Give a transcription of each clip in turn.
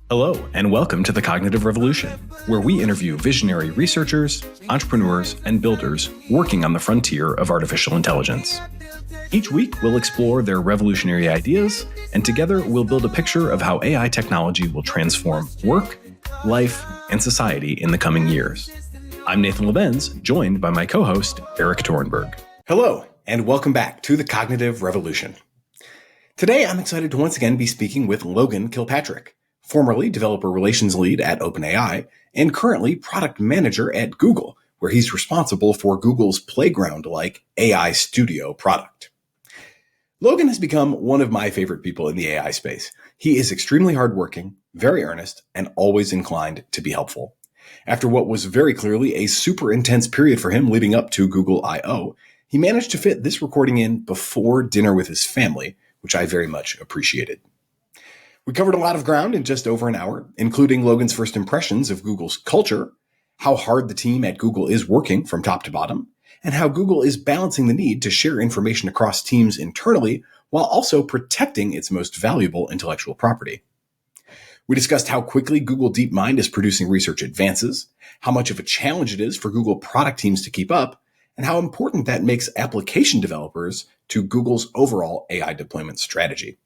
Hello, and welcome to the Cognitive Revolution, where we interview visionary researchers, entrepreneurs, and builders working on the frontier of artificial intelligence. Each week, we'll explore their revolutionary ideas, and together we'll build a picture of how AI technology will transform work, life, and society in the coming years. I'm Nathan Lebenz, joined by my co-host, Eric Torenberg. Hello, and welcome back to the Cognitive Revolution. Today, I'm excited to once again be speaking with Logan Kilpatrick, formerly developer relations lead at OpenAI and currently product manager at Google, where he's responsible for Google's playground-like AI Studio product. Logan has become one of my favorite people in the AI space. He is extremely hardworking, very earnest, and always inclined to be helpful. After what was very clearly a super intense period for him leading up to Google I/O, he managed to fit this recording in before dinner with his family, which I very much appreciated. We covered a lot of ground in just over an hour, including Logan's first impressions of Google's culture, how hard the team at Google is working from top to bottom, and how Google is balancing the need to share information across teams internally while also protecting its most valuable intellectual property. We discussed how quickly Google DeepMind is producing research advances, how much of a challenge it is for Google product teams to keep up, and how important that makes application developers to Google's overall AI deployment strategy.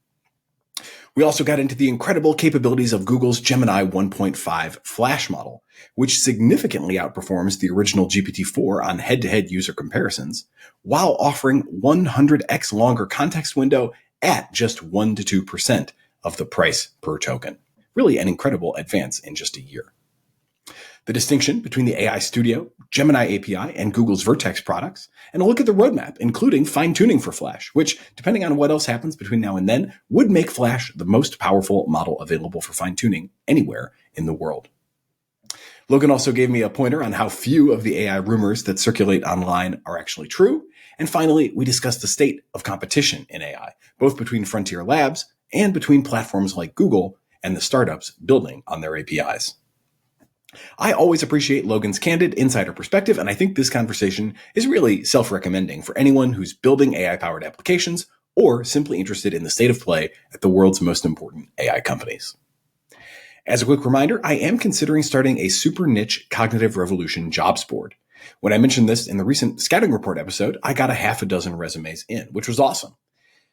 We also got into the incredible capabilities of Google's Gemini 1.5 Flash model, which significantly outperforms the original GPT-4 on head-to-head user comparisons, while offering 100x longer context window at just 1 to 2% of the price per token. Really an incredible advance in just a year. The distinction between the AI Studio, Gemini API, and Google's Vertex products, and a look at the roadmap, including fine-tuning for Flash, which, depending on what else happens between now and then, would make Flash the most powerful model available for fine-tuning anywhere in the world. Logan also gave me a pointer on how few of the AI rumors that circulate online are actually true. And finally, we discussed the state of competition in AI, both between frontier labs and between platforms like Google and the startups building on their APIs. I always appreciate Logan's candid insider perspective, and I think this conversation is really self-recommending for anyone who's building AI-powered applications or simply interested in the state of play at the world's most important AI companies. As a quick reminder, I am considering starting a super niche Cognitive Revolution jobs board. When I mentioned this in the recent scouting report episode, I got a half a dozen resumes in, which was awesome.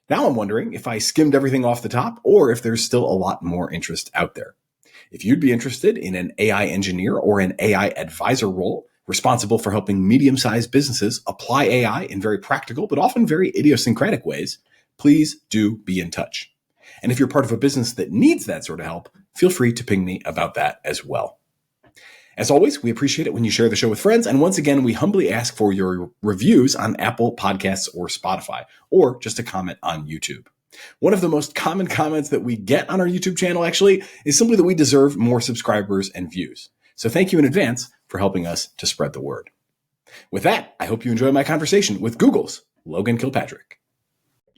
Now I'm wondering if I skimmed everything off the top or if there's still a lot more interest out there. If you'd be interested in an AI engineer or an AI advisor role responsible for helping medium-sized businesses apply AI in very practical but often very idiosyncratic ways, please do be in touch. And if you're part of a business that needs that sort of help, feel free to ping me about that as well. As always, we appreciate it when you share the show with friends. And once again, we humbly ask for your reviews on Apple Podcasts or Spotify, or just a comment on YouTube. One of the most common comments that we get on our YouTube channel actually is simply that we deserve more subscribers and views. So thank you in advance for helping us to spread the word. With that, I hope you enjoy my conversation with Google's Logan Kilpatrick.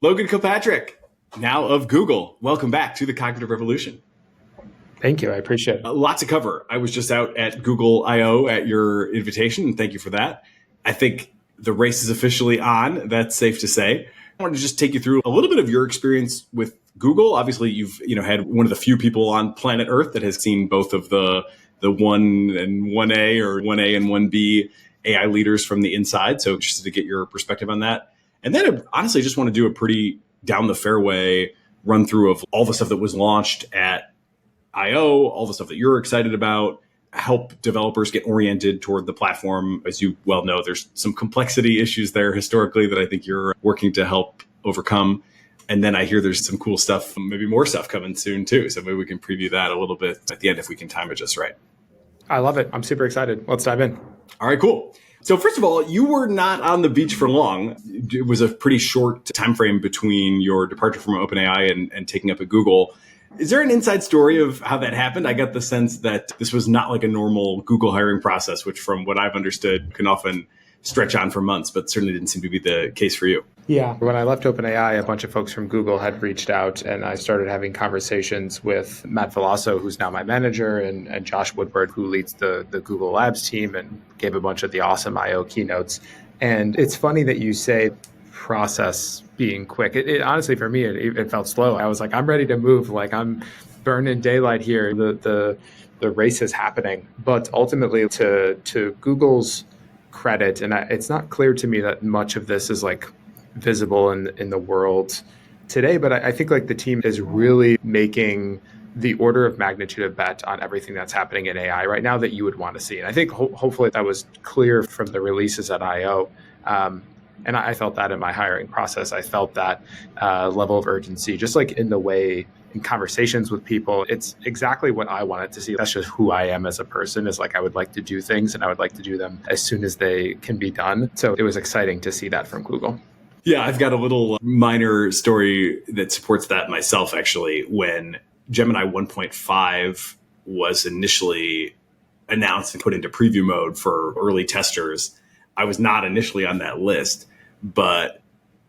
Logan Kilpatrick, now of Google. Welcome back to the Cognitive Revolution. Thank you. I appreciate it. Lots to cover. I was just out at Google I/O at your invitation, and thank you for that. I think the race is officially on. That's safe to say. I wanted to just take you through a little bit of your experience with Google. Obviously, you've had one of the few people on planet Earth that has seen both of the 1 and 1A or 1A and 1B AI leaders from the inside. So interested to get your perspective on that. And then I honestly just want to do a pretty down the fairway run through of all the stuff that was launched at I/O, all the stuff that you're excited about, help developers get oriented toward the platform. As you well know, there's some complexity issues there historically that I think you're working to help overcome. And then I hear there's some cool stuff, maybe more stuff coming soon too. So maybe we can preview that a little bit at the end if we can time it just right. I love it. I'm super excited. Let's dive in. All right, cool. So first of all, you were not on the beach for long. It was a pretty short time frame between your departure from OpenAI and taking up at Google. Is there an inside story of how that happened? I got the sense that this was not like a normal Google hiring process, which from what I've understood can often stretch on for months, but certainly didn't seem to be the case for you. Yeah. When I left OpenAI, a bunch of folks from Google had reached out and I started having conversations with Matt Veloso, who's now my manager, and Josh Woodward, who leads the Google Labs team and gave a bunch of the awesome I/O keynotes. And it's funny that you say process being quick. It honestly, for me, it felt slow. I was like, I'm ready to move. Like I'm burning daylight here. The race is happening, but ultimately to Google's credit, and it's not clear to me that much of this is like visible in the world today, but I think like the team is really making the order of magnitude of bet on everything that's happening in AI right now that you would want to see. And I think hopefully that was clear from the releases at I/O. And I felt that in my hiring process. I felt that level of urgency, just like in the way in conversations with people. It's exactly what I wanted to see. That's just who I am as a person, is like I would like to do things and I would like to do them as soon as they can be done. So it was exciting to see that from Google. Yeah, I've got a little minor story that supports that myself, actually. When Gemini 1.5 was initially announced and put into preview mode for early testers, I was not initially on that list, but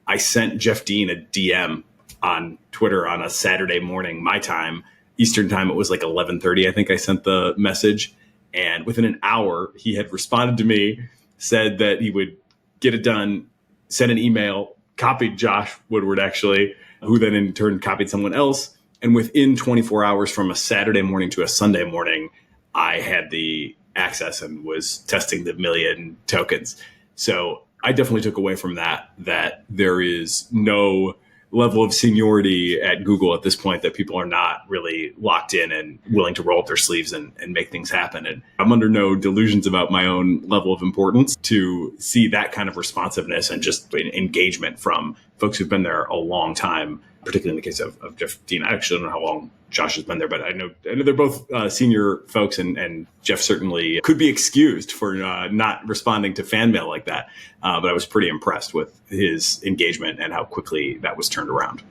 I sent Jeff Dean a DM on Twitter on a Saturday morning, my time, Eastern time. It was like 11:30, I think I sent the message. And within an hour, he had responded to me, said that he would get it done, sent an email, copied Josh Woodward, actually, who then in turn copied someone else. And within 24 hours from a Saturday morning to a Sunday morning, I had the access and was testing the million tokens. So I definitely took away from that there is no level of seniority at Google at this point, that people are not really locked in and willing to roll up their sleeves and make things happen. And I'm under no delusions about my own level of importance to see that kind of responsiveness and just engagement from folks who've been there a long time, particularly in the case of Jeff Dean. I actually don't know how long Josh has been there, but I know they're both senior folks, and Jeff certainly could be excused for not responding to fan mail like that. But I was pretty impressed with his engagement and how quickly that was turned around.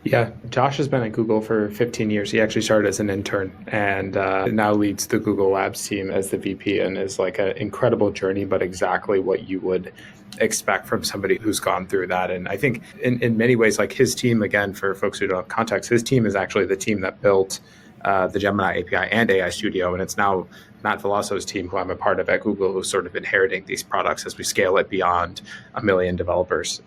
Yeah, Josh has been at Google for 15 years. He actually started as an intern and now leads the Google Labs team as the VP, and is like an incredible journey, but exactly what you would expect from somebody who's gone through that. And I think in many ways, like his team, again, for folks who don't have context, his team is actually the team that built the Gemini API and AI Studio. And it's now Matt Velosso's team, who I'm a part of at Google, who's sort of inheriting these products as we scale it beyond 1 million developers.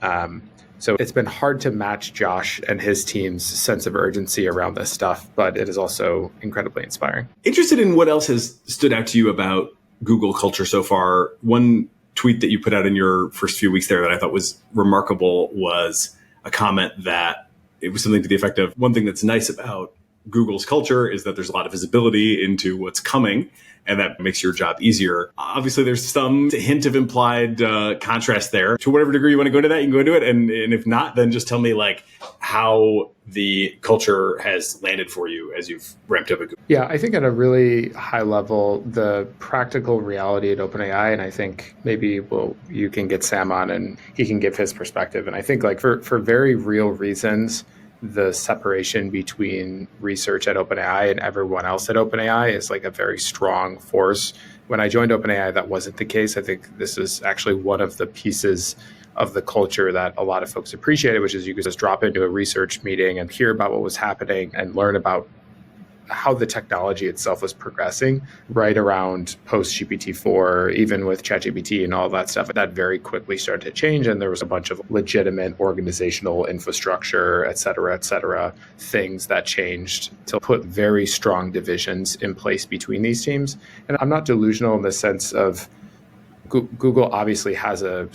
So it's been hard to match Josh and his team's sense of urgency around this stuff, but it is also incredibly inspiring. Interested in what else has stood out to you about Google culture so far. One tweet that you put out in your first few weeks there that I thought was remarkable was a comment that it was something to the effect of, one thing that's nice about Google's culture is that there's a lot of visibility into what's coming, and that makes your job easier. Obviously, there's some hint of implied contrast there. To whatever degree you want to go into that, you can go into it. And if not, then just tell me like how the culture has landed for you as you've ramped up at Google. Yeah, I think at a really high level, the practical reality at OpenAI, and I think maybe you can get Sam on and he can give his perspective. And I think like for very real reasons, the separation between research at OpenAI and everyone else at OpenAI is like a very strong force. When I joined OpenAI, that wasn't the case. I think this is actually one of the pieces of the culture that a lot of folks appreciated, which is you could just drop into a research meeting and hear about what was happening and learn about how the technology itself was progressing right around post GPT-4, even with ChatGPT and all that stuff. That very quickly started to change, and there was a bunch of legitimate organizational infrastructure, et cetera, things that changed to put very strong divisions in place between these teams. And I'm not delusional in the sense of Google obviously has a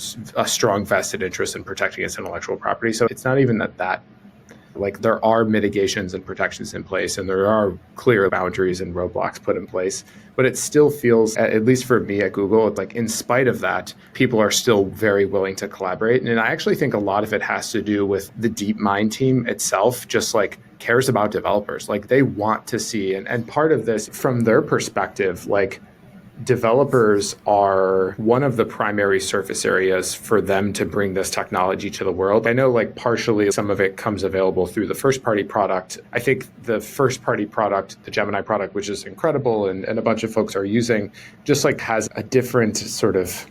strong vested interest in protecting its intellectual property. So it's not even that like there are mitigations and protections in place, and there are clear boundaries and roadblocks put in place. But it still feels, at least for me at Google, like in spite of that, people are still very willing to collaborate. And I actually think a lot of it has to do with the DeepMind team itself, just like cares about developers. Like they want to see, and part of this from their perspective, like developers are one of the primary surface areas for them to bring this technology to the world. I know like partially some of it comes available through the first party product. I think the first party product, the Gemini product, which is incredible and a bunch of folks are using, just like has a different sort of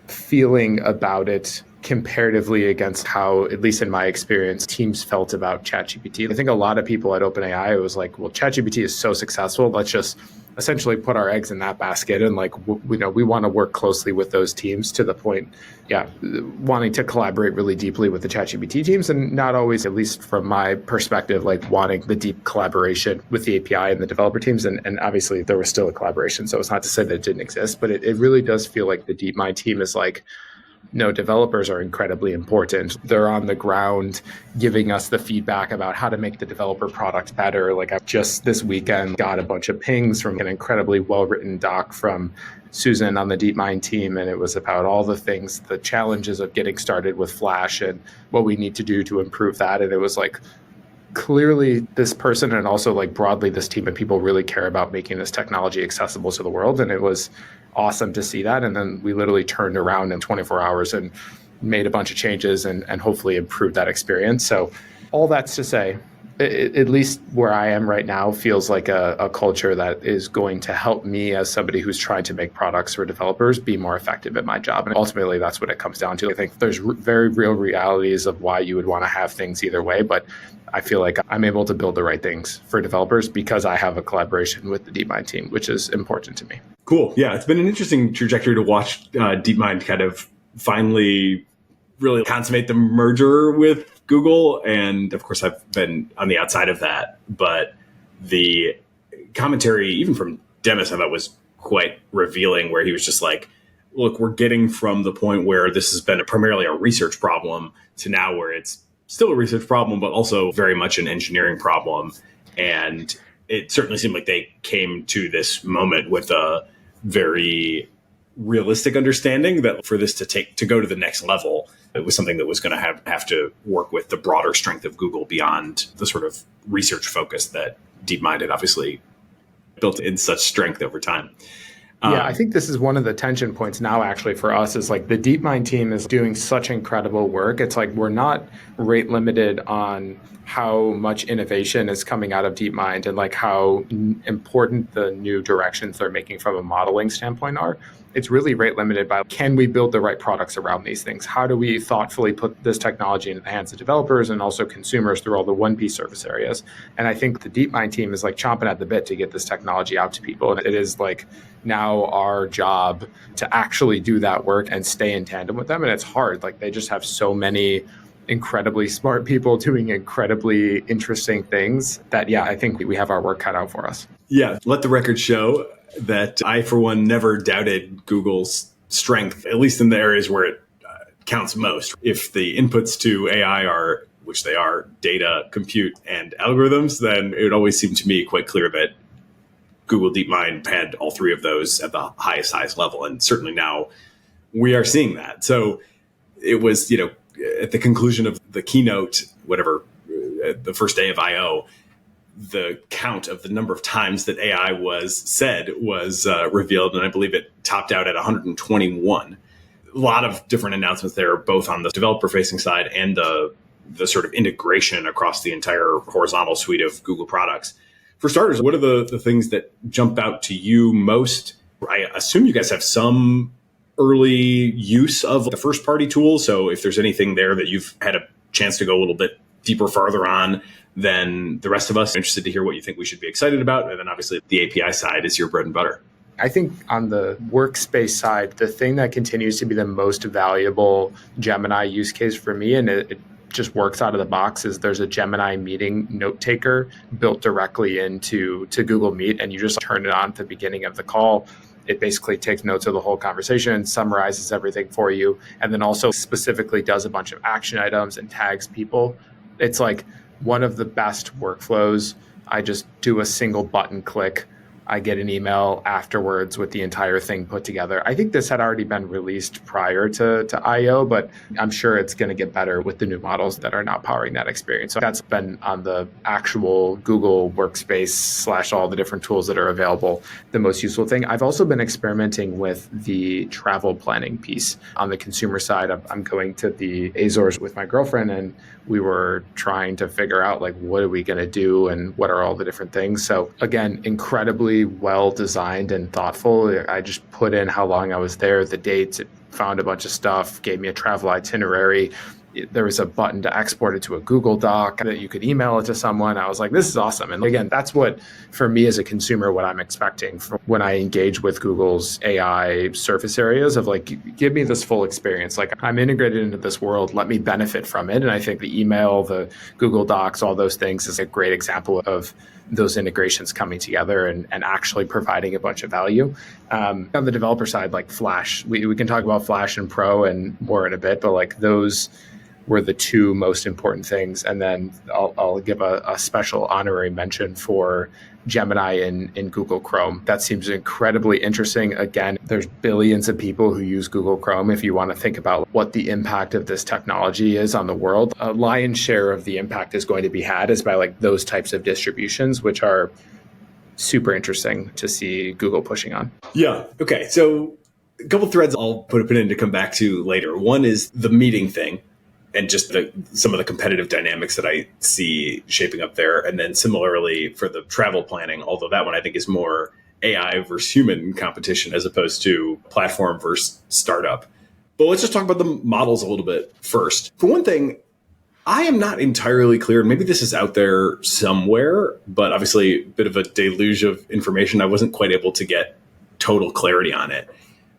feeling about it comparatively against how, at least in my experience, teams felt about ChatGPT. I think a lot of people at OpenAI was like, well, ChatGPT is so successful, let's just essentially put our eggs in that basket. And like, we want to work closely with those teams to the point, wanting to collaborate really deeply with the ChatGPT teams, and not always, at least from my perspective, like wanting the deep collaboration with the API and the developer teams. And obviously there was still a collaboration. So it's not to say that it didn't exist, but it really does feel like the DeepMind team is like, no, developers are incredibly important. They're on the ground giving us the feedback about how to make the developer product better. Like I just this weekend got a bunch of pings from an incredibly well-written doc from Susan on the DeepMind team. And it was about all the things, the challenges of getting started with Flash and what we need to do to improve that. And it was like, clearly this person and also like broadly this team of people really care about making this technology accessible to the world. And it was awesome to see that. And then we literally turned around in 24 hours and made a bunch of changes and hopefully improved that experience. So all that's to say, at least where I am right now feels like a culture that is going to help me as somebody who's trying to make products for developers be more effective at my job. And ultimately, that's what it comes down to. I think there's very real realities of why you would want to have things either way, but I feel like I'm able to build the right things for developers because I have a collaboration with the DeepMind team, which is important to me. Cool. Yeah, it's been an interesting trajectory to watch DeepMind kind of finally really consummate the merger with Google. And of course, I've been on the outside of that. But the commentary, even from Demis, I thought was quite revealing, where he was just like, look, we're getting from the point where this has been primarily a research problem to now where it's still a research problem, but also very much an engineering problem. And it certainly seemed like they came to this moment with a very realistic understanding that for this to go to the next level, it was something that was going to have to work with the broader strength of Google beyond the sort of research focus that DeepMind had obviously built in such strength over time. Yeah, I think this is one of the tension points now actually for us is like the DeepMind team is doing such incredible work. It's like we're not rate limited on how much innovation is coming out of DeepMind and like how important the new directions they're making from a modeling standpoint are. It's really rate limited by can we build the right products around these things? How do we thoughtfully put this technology into the hands of developers and also consumers through all the 1P surface areas? And I think the DeepMind team is like chomping at the bit to get this technology out to people. And it is like now our job to actually do that work and stay in tandem with them. And it's hard. Like they just have so many incredibly smart people doing incredibly interesting things that, yeah, I think we have our work cut out for us. Yeah, let the record show that I, for one, never doubted Google's strength, at least in the areas where it counts most. If the inputs to AI are, which they are, data, compute, and algorithms, then it would always seem to me quite clear that Google DeepMind had all three of those at the highest level. And certainly now we are seeing that. So it was, at the conclusion of the keynote, whatever, the first day of I.O., the count of the number of times that AI was said was revealed, and I believe it topped out at 121. A lot of different announcements there, both on the developer-facing side and the sort of integration across the entire horizontal suite of Google products. For starters, what are the things that jump out to you most? I assume you guys have some early use of the first-party tools, so if there's anything there that you've had a chance to go a little bit deeper, farther on than the rest of us, I'm interested to hear what you think we should be excited about. And then obviously the API side is your bread and butter. I think on the workspace side, the thing that continues to be the most valuable Gemini use case for me, and it just works out of the box, is there's a Gemini meeting note taker built directly into Google Meet, and you just turn it on at the beginning of the call. It basically takes notes of the whole conversation, summarizes everything for you, and then also specifically does a bunch of action items and tags people. It's like one of the best workflows. I just do a single button click. I get an email afterwards with the entire thing put together. I think this had already been released prior to I.O., but I'm sure it's going to get better with the new models that are now powering that experience. So that's been on the actual Google workspace / all the different tools that are available, the most useful thing. I've also been experimenting with the travel planning piece. On the consumer side, I'm going to the Azores with my girlfriend, and we were trying to figure out like, what are we going to do and what are all the different things? So again, incredibly well designed and thoughtful. I just put in how long I was there, the dates. It found a bunch of stuff, gave me a travel itinerary. There was a button to export it to a Google Doc that you could email it to someone. I was like, this is awesome. And again, that's what, for me as a consumer, what I'm expecting from when I engage with Google's AI surface areas of like, give me this full experience. Like, I'm integrated into this world. Let me benefit from it. And I think the email, the Google Docs, all those things is a great example of those integrations coming together and actually providing a bunch of value. On the developer side, like Flash, we can talk about Flash and Pro and more in a bit, but like those were the two most important things. And then I'll give a special honorary mention for Gemini in Google Chrome. That seems incredibly interesting. Again, there's billions of people who use Google Chrome. If you want to think about what the impact of this technology is on the world, a lion's share of the impact is going to be had is by like those types of distributions, which are super interesting to see Google pushing on. Yeah. Okay. So a couple threads I'll put a pin in to come back to later. One is the meeting thing, and just some of the competitive dynamics that I see shaping up there. And then similarly for the travel planning, although that one I think is more AI versus human competition as opposed to platform versus startup. But let's just talk about the models a little bit first. For one thing, I am not entirely clear. Maybe this is out there somewhere, but obviously a bit of a deluge of information. I wasn't quite able to get total clarity on it.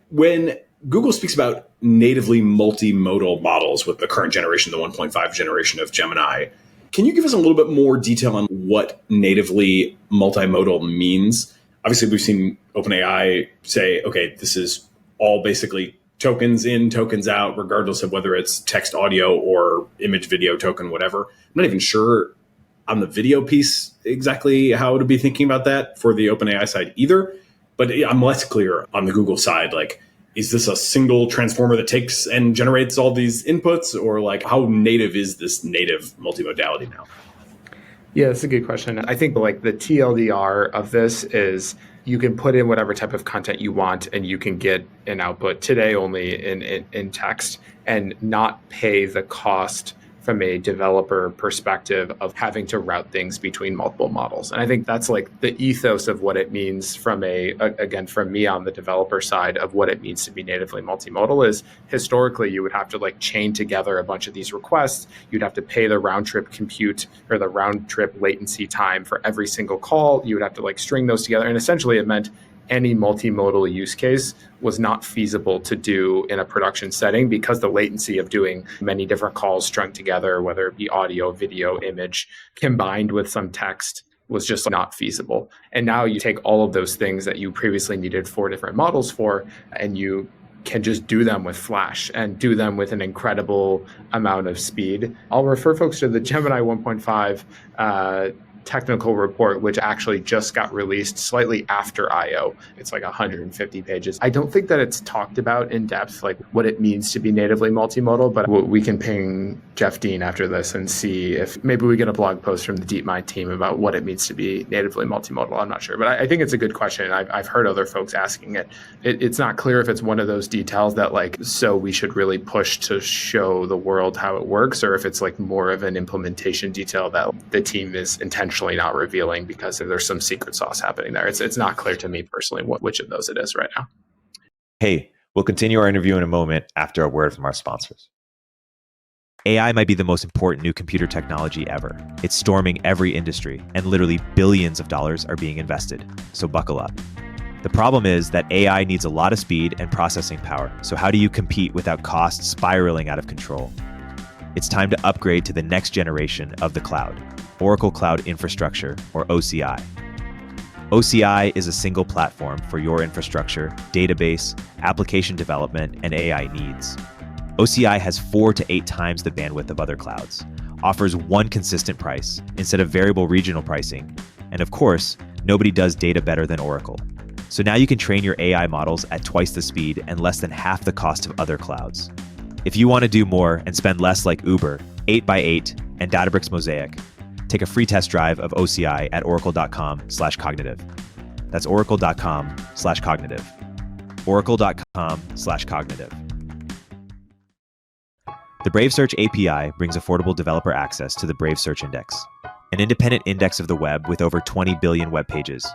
When Google speaks about natively multimodal models with the current generation, the 1.5 generation of Gemini. Can you give us a little bit more detail on what natively multimodal means? Obviously, we've seen OpenAI say, okay, this is all basically tokens in, tokens out, regardless of whether it's text, audio, or image, video, token, whatever. I'm not even sure on the video piece exactly how to be thinking about that for the OpenAI side either. But I'm less clear on the Google side, like, is this a single transformer that takes and generates all these inputs, or like how native is this native multimodality now? Yeah, that's a good question. I think like the TLDR of this is you can put in whatever type of content you want and you can get an output today only in text and not pay the cost from a developer perspective of having to route things between multiple models. And I think that's like the ethos of what it means from again, from me on the developer side of what it means to be natively multimodal is historically you would have to like chain together a bunch of these requests. You'd have to pay the round trip compute or the round trip latency time for every single call. You would have to like string those together. And essentially it meant any multimodal use case was not feasible to do in a production setting because the latency of doing many different calls strung together, whether it be audio, video, image, combined with some text, was just not feasible. And now you take all of those things that you previously needed 4 different models for, and you can just do them with Flash and do them with an incredible amount of speed. I'll refer folks to the Gemini 1.5 technical report, which actually just got released slightly after I/O. It's like 150 pages. I don't think that it's talked about in depth, like what it means to be natively multimodal, but we can ping Jeff Dean after this and see if maybe we get a blog post from the DeepMind team about what it means to be natively multimodal. I'm not sure, but I think it's a good question. I've heard other folks asking it. It's not clear if it's one of those details that like, so we should really push to show the world how it works, or if it's like more of an implementation detail that the team is intentionally not revealing because there's some secret sauce happening there. It's not clear to me personally which of those it is right now. Hey, we'll continue our interview in a moment after a word from our sponsors. AI might be the most important new computer technology ever. It's storming every industry, and literally billions of dollars are being invested. So buckle up. The problem is that AI needs a lot of speed and processing power. So how do you compete without costs spiraling out of control? It's time to upgrade to the next generation of the cloud, Oracle Cloud Infrastructure, or OCI. OCI is a single platform for your infrastructure, database, application development, and AI needs. OCI has 4 to 8 times the bandwidth of other clouds, offers one consistent price instead of variable regional pricing, and of course, nobody does data better than Oracle. So now you can train your AI models at twice the speed and less than half the cost of other clouds. If you want to do more and spend less like Uber, 8x8, and Databricks Mosaic, take a free test drive of OCI at oracle.com/cognitive. That's oracle.com/cognitive. Oracle.com/cognitive. The Brave Search API brings affordable developer access to the Brave Search Index, an independent index of the web with over 20 billion web pages.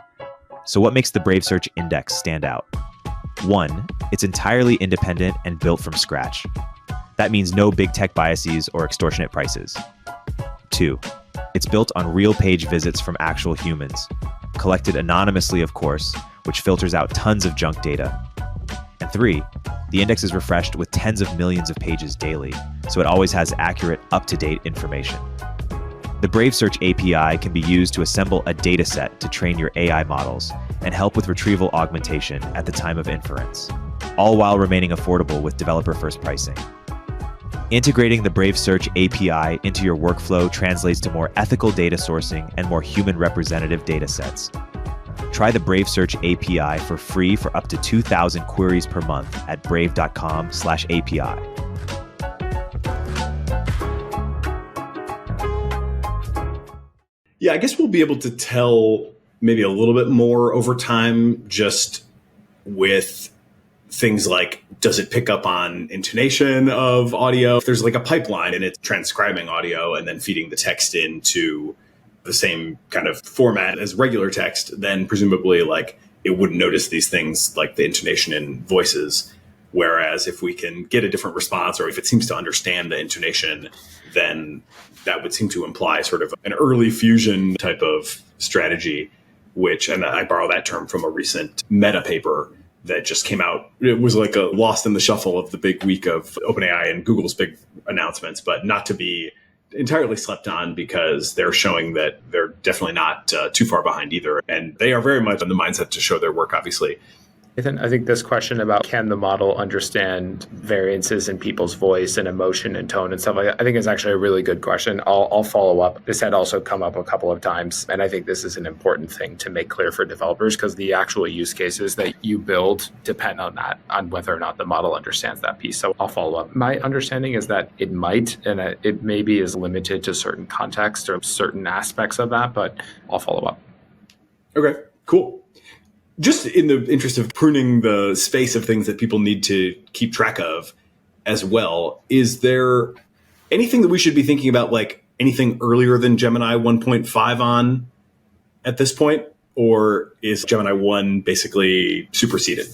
So what makes the Brave Search Index stand out? 1, It's entirely independent and built from scratch. That means no big tech biases or extortionate prices. 2, it's built on real page visits from actual humans, collected anonymously, of course, which filters out tons of junk data. And 3, the index is refreshed with tens of millions of pages daily, so it always has accurate, up-to-date information. The Brave Search API can be used to assemble a dataset to train your AI models and help with retrieval augmentation at the time of inference, all while remaining affordable with developer-first pricing. Integrating the Brave Search API into your workflow translates to more ethical data sourcing and more human representative datasets. Try the Brave Search API for free for up to 2,000 queries per month at brave.com/API. Yeah, I guess we'll be able to tell maybe a little bit more over time just with things like, does it pick up on intonation of audio? If there's like a pipeline and it's transcribing audio and then feeding the text into the same kind of format as regular text, then presumably like it wouldn't notice these things like the intonation in voices. Whereas if we can get a different response, or if it seems to understand the intonation, then that would seem to imply sort of an early fusion type of strategy, which, and I borrow that term from a recent Meta paper that just came out. It was like a lost in the shuffle of the big week of OpenAI and Google's big announcements, but not to be entirely slept on because they're showing that they're definitely not too far behind either. And they are very much in the mindset to show their work, obviously. I think this question about can the model understand variances in people's voice and emotion and tone and stuff like that, I think is actually a really good question. I'll follow up. This had also come up a couple of times, and I think this is an important thing to make clear for developers because the actual use cases that you build depend on that, on whether or not the model understands that piece. So I'll follow up. My understanding is that it might, and it maybe is limited to certain context or certain aspects of that, but I'll follow up. Okay, cool. Just in the interest of pruning the space of things that people need to keep track of as well, is there anything that we should be thinking about, like anything earlier than Gemini 1.5 on at this point? Or is Gemini 1 basically superseded?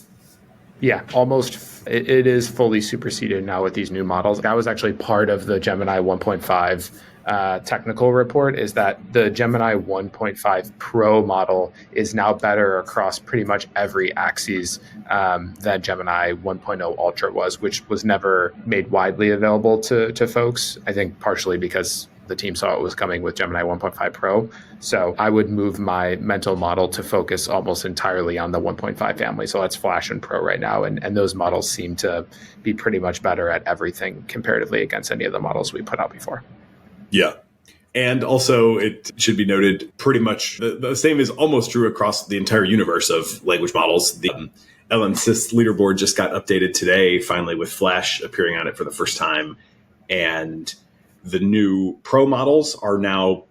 Yeah, almost. It is fully superseded now with these new models. That was actually part of the Gemini 1.5 technical report, is that the Gemini 1.5 Pro model is now better across pretty much every axis than Gemini 1.0 Ultra was, which was never made widely available to folks. I think partially because the team saw it was coming with Gemini 1.5 Pro. So I would move my mental model to focus almost entirely on the 1.5 family. So that's Flash and Pro right now. And those models seem to be pretty much better at everything comparatively against any of the models we put out before. Yeah. And also, it should be noted, pretty much the same is almost true across the entire universe of language models. The LMSYS leaderboard just got updated today, finally, with Flash appearing on it for the first time. And the new Pro models are now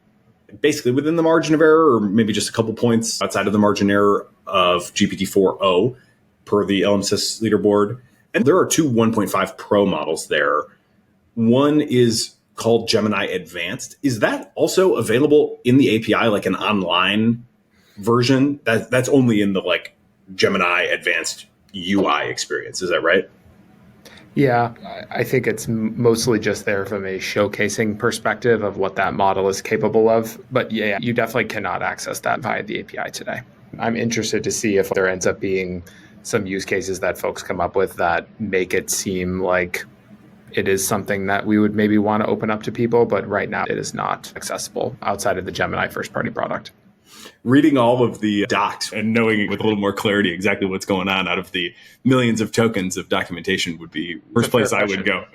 basically within the margin of error, or maybe just a couple points outside of the margin error of GPT-4o per the LMSYS leaderboard. And there are two 1.5 Pro models there. One is called Gemini Advanced. Is that also available in the API, like an online version? That's only in the like Gemini Advanced UI experience. Is that right? Yeah, I think it's mostly just there from a showcasing perspective of what that model is capable of. But yeah, you definitely cannot access that via the API today. I'm interested to see if there ends up being some use cases that folks come up with that make it seem like it is something that we would maybe want to open up to people, but right now it is not accessible outside of the Gemini first-party product. Reading all of the docs and knowing with a little more clarity exactly what's going on out of the millions of tokens of documentation would be the first place I would go.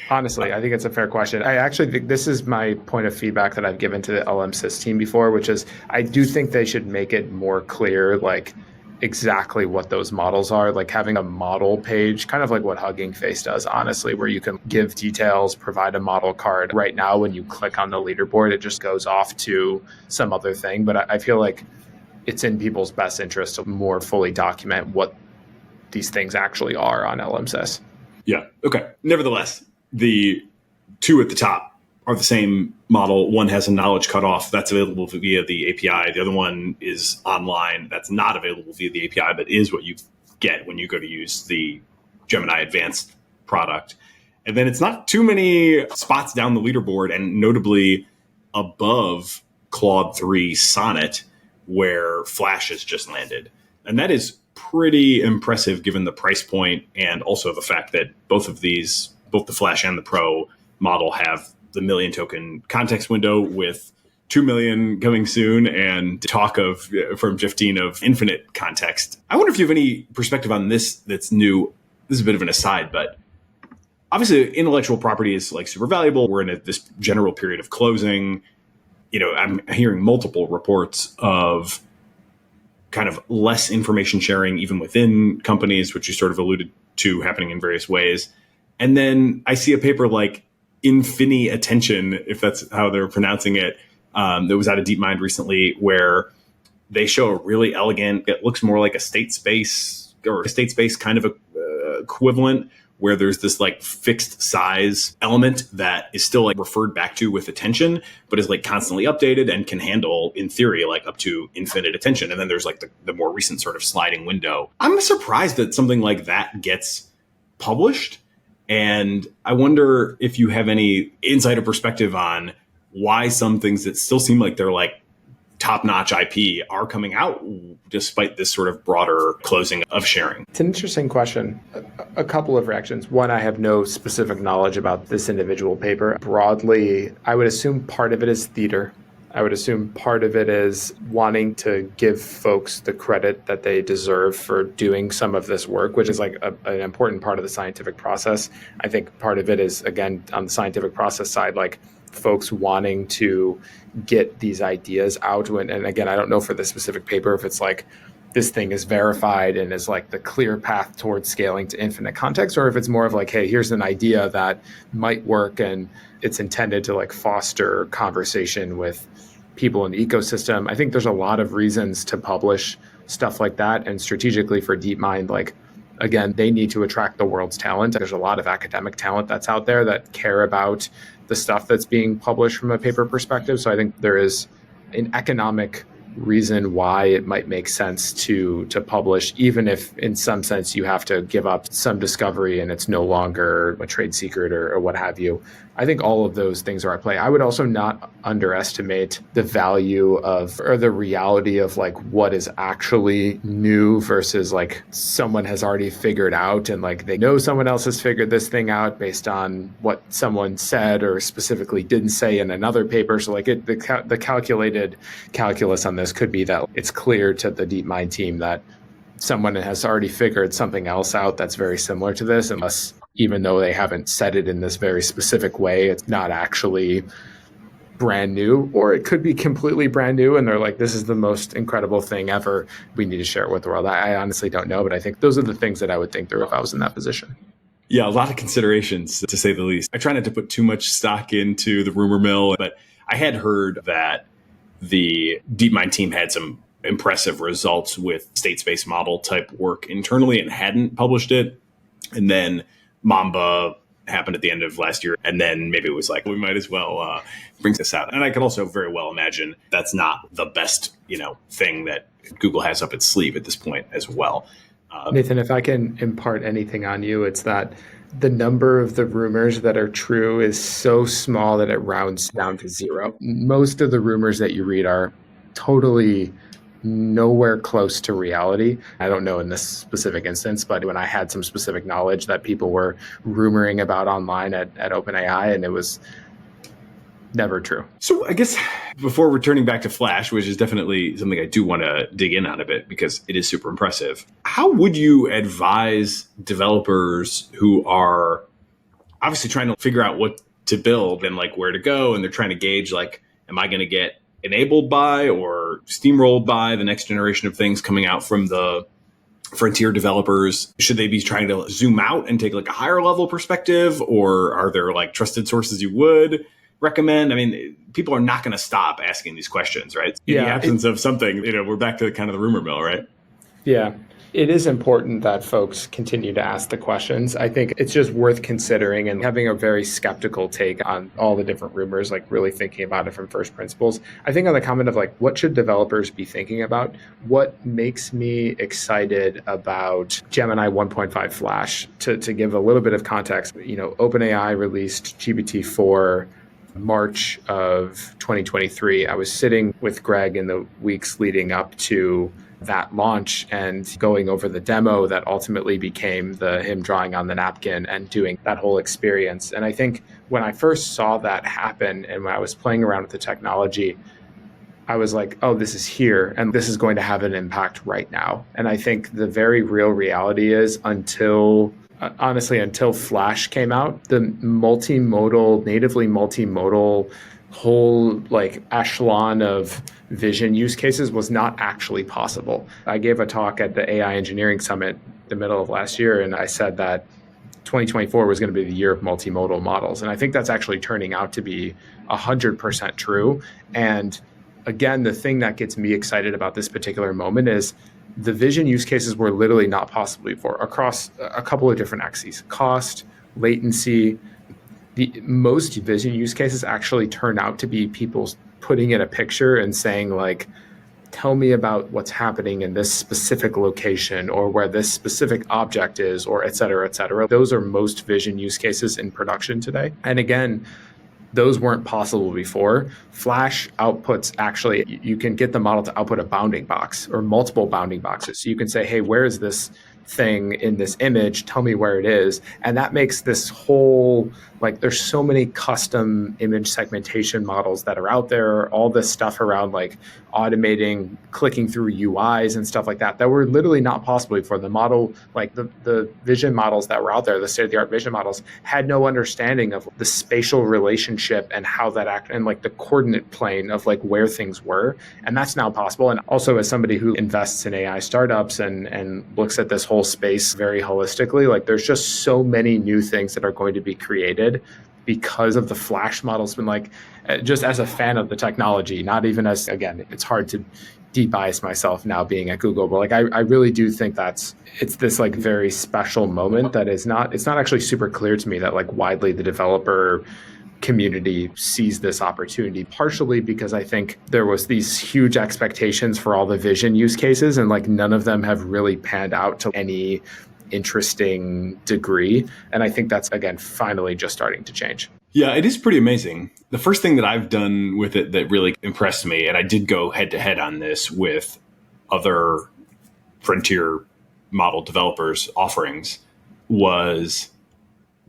Honestly, I think it's a fair question. I actually think this is my point of feedback that I've given to the LMSYS team before, which is I do think they should make it more clear, like exactly what those models are, like having a model page, kind of like what Hugging Face does, honestly, where you can give details, provide a model card. Right now, when you click on the leaderboard, it just goes off to some other thing. But I feel like it's in people's best interest to more fully document what these things actually are on LMSYS. Yeah. Okay. Nevertheless, the two at the top are the same model. One has a knowledge cutoff that's available via the API. The other one is online. That's not available via the API, but is what you get when you go to use the Gemini Advanced product. And then it's not too many spots down the leaderboard, and notably above Claude 3 Sonnet, where Flash has just landed. And that is pretty impressive given the price point, and also the fact that both the Flash and the Pro model have the million token context window, with 2 million coming soon, and talk of from 15 of infinite context. I wonder if you have any perspective on this that's new. This is a bit of an aside, but obviously intellectual property is like super valuable. We're in this general period of closing. I'm hearing multiple reports of kind of less information sharing even within companies, which you sort of alluded to happening in various ways. And then I see a paper like Infini Attention, if that's how they're pronouncing it, that was out of DeepMind recently, where they show a really elegant, it looks more like a state space kind of equivalent, where there's this like fixed size element that is still like referred back to with attention, but is like constantly updated and can handle, in theory, like up to infinite attention. And then there's like the more recent sort of sliding window. I'm surprised that something like that gets published. And I wonder if you have any insight or perspective on why some things that still seem like they're like top-notch IP are coming out despite this sort of broader closing of sharing. It's an interesting question. A couple of reactions. One, I have no specific knowledge about this individual paper. Broadly, I would assume part of it is theater. I would assume part of it is wanting to give folks the credit that they deserve for doing some of this work, which is like an important part of the scientific process. I think part of it is, again, on the scientific process side, like folks wanting to get these ideas out. And again, I don't know for this specific paper if it's like this thing is verified and is like the clear path towards scaling to infinite context, or if it's more of like, hey, here's an idea that might work and it's intended to like foster conversation with people in the ecosystem. I think there's a lot of reasons to publish stuff like that. And strategically for DeepMind, like, again, they need to attract the world's talent. There's a lot of academic talent that's out there that care about the stuff that's being published from a paper perspective. So I think there is an economic reason why it might make sense to publish, even if in some sense you have to give up some discovery and it's no longer a trade secret or what have you. I think all of those things are at play. I would also not underestimate the value of, or the reality of like what is actually new versus like someone has already figured out and like they know someone else has figured this thing out based on what someone said or specifically didn't say in another paper. So like the calculated calculus on this could be that it's clear to the DeepMind team that someone has already figured something else out that's very similar to this, unless even though they haven't said it in this very specific way, it's not actually brand new, or it could be completely brand new. And they're like, this is the most incredible thing ever. We need to share it with the world. I honestly don't know, but I think those are the things that I would think through if I was in that position. Yeah, a lot of considerations, to say the least. I try not to put too much stock into the rumor mill, but I had heard that the DeepMind team had some impressive results with state space model type work internally and hadn't published it. And then Mamba happened at the end of last year. And then maybe it was like, we might as well bring this out. And I could also very well imagine that's not the best, thing that Google has up its sleeve at this point as well. Nathan, if I can impart anything on you, it's that the number of the rumors that are true is so small that it rounds down to zero. Most of the rumors that you read are totally nowhere close to reality. I don't know in this specific instance, but when I had some specific knowledge that people were rumoring about online at OpenAI, and it was never true. So I guess before returning back to Flash, which is definitely something I do want to dig in on a bit because it is super impressive, how would you advise developers who are obviously trying to figure out what to build and like where to go, and they're trying to gauge like, am I going to get enabled by or steamrolled by the next generation of things coming out from the frontier developers? Should they be trying to zoom out and take like a higher level perspective, or are there like trusted sources you would recommend? I mean, people are not going to stop asking these questions, right? In the absence of something, we're back to kind of the rumor mill, right? Yeah. It is important that folks continue to ask the questions. I think it's just worth considering and having a very skeptical take on all the different rumors, like really thinking about it from first principles. I think on the comment of like, what should developers be thinking about? What makes me excited about Gemini 1.5 Flash? To give a little bit of context, OpenAI released GPT-4 March of 2023. I was sitting with Greg in the weeks leading up to that launch and going over the demo that ultimately became him drawing on the napkin and doing that whole experience. And I think when I first saw that happen and when I was playing around with the technology, I was like, oh, this is here and this is going to have an impact right now. And I think the very real reality is until Flash came out, the natively multimodal whole like echelon of vision use cases was not actually possible. I gave a talk at the AI Engineering Summit the middle of last year, and I said that 2024 was going to be the year of multimodal models. And I think that's actually turning out to be 100% true. And again, the thing that gets me excited about this particular moment is the vision use cases were literally not possible before across a couple of different axes: cost, latency. The most vision use cases actually turn out to be people putting in a picture and saying like, tell me about what's happening in this specific location or where this specific object is, or et cetera, et cetera. Those are most vision use cases in production today. And again, those weren't possible before. Flash outputs, actually, you can get the model to output a bounding box or multiple bounding boxes. So you can say, hey, where is this thing in this image? Tell me where it is. And that makes this whole, like, there's so many custom image segmentation models that are out there, all this stuff around like automating, clicking through UIs and stuff like that were literally not possible before. The model, like the vision models that were out there, the state-of-the-art vision models, had no understanding of the spatial relationship and how that act, and like the coordinate plane of like where things were. And that's now possible. And also, as somebody who invests in AI startups and looks at this whole space very holistically, like there's just so many new things that are going to be created because of the Flash models. Been like, just as a fan of the technology, not even as, again, it's hard to de-bias myself now being at Google, but like I really do think it's this like very special moment that it's not actually super clear to me that like widely the developer community sees this opportunity, partially because I think there was these huge expectations for all the vision use cases and like none of them have really panned out to any interesting degree. And I think that's, again, finally just starting to change. Yeah, it is pretty amazing. The first thing that I've done with it that really impressed me, and I did go head to head on this with other frontier model developers' offerings, was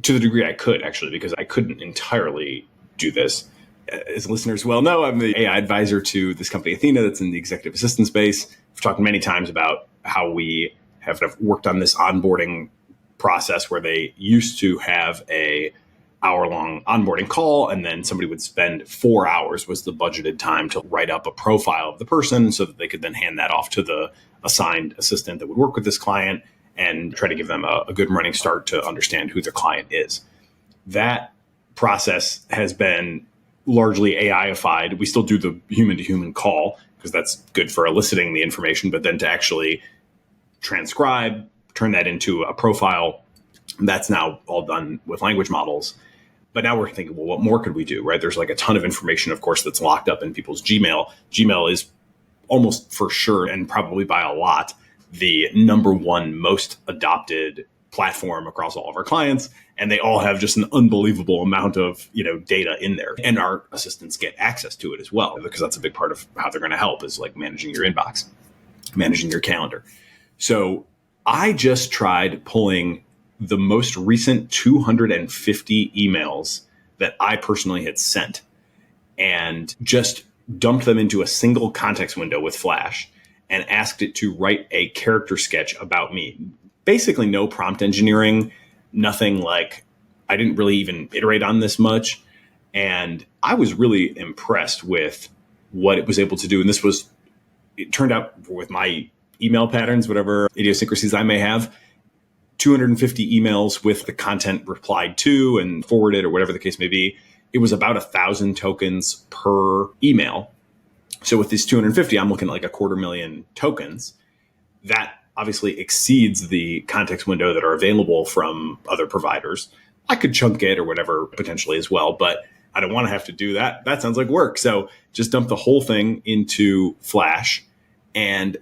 to the degree I could, actually, because I couldn't entirely do this. As listeners well know, I'm the AI advisor to this company, Athena, that's in the executive assistant space. We've talked many times about how we have worked on this onboarding process where they used to have a hour-long onboarding call, and then somebody would spend 4 hours was the budgeted time to write up a profile of the person so that they could then hand that off to the assigned assistant that would work with this client and try to give them a good running start to understand who their client is. That process has been largely AI-ified. We still do the human-to-human call because that's good for eliciting the information, but then to actually transcribe, turn that into a profile, that's now all done with language models. But now we're thinking, well, what more could we do, right? There's like a ton of information, of course, that's locked up in people's Gmail. Gmail is almost for sure, and probably by a lot, the number one most adopted platform across all of our clients. And they all have just an unbelievable amount of, data in there. And our assistants get access to it as well, because that's a big part of how they're going to help, is like managing your inbox, managing your calendar. So I just tried pulling the most recent 250 emails that I personally had sent and just dumped them into a single context window with Flash and asked it to write a character sketch about me. Basically no prompt engineering, nothing like, I didn't really even iterate on this much. And I was really impressed with what it was able to do. And it turned out with my email patterns, whatever idiosyncrasies I may have, 250 emails with the content replied to and forwarded or whatever the case may be. It was about 1,000 tokens per email. So with these 250, I'm looking at like 250,000 tokens. That obviously exceeds the context window that are available from other providers. I could chunk it or whatever potentially as well, but I don't want to have to do that. That sounds like work. So just dump the whole thing into Flash and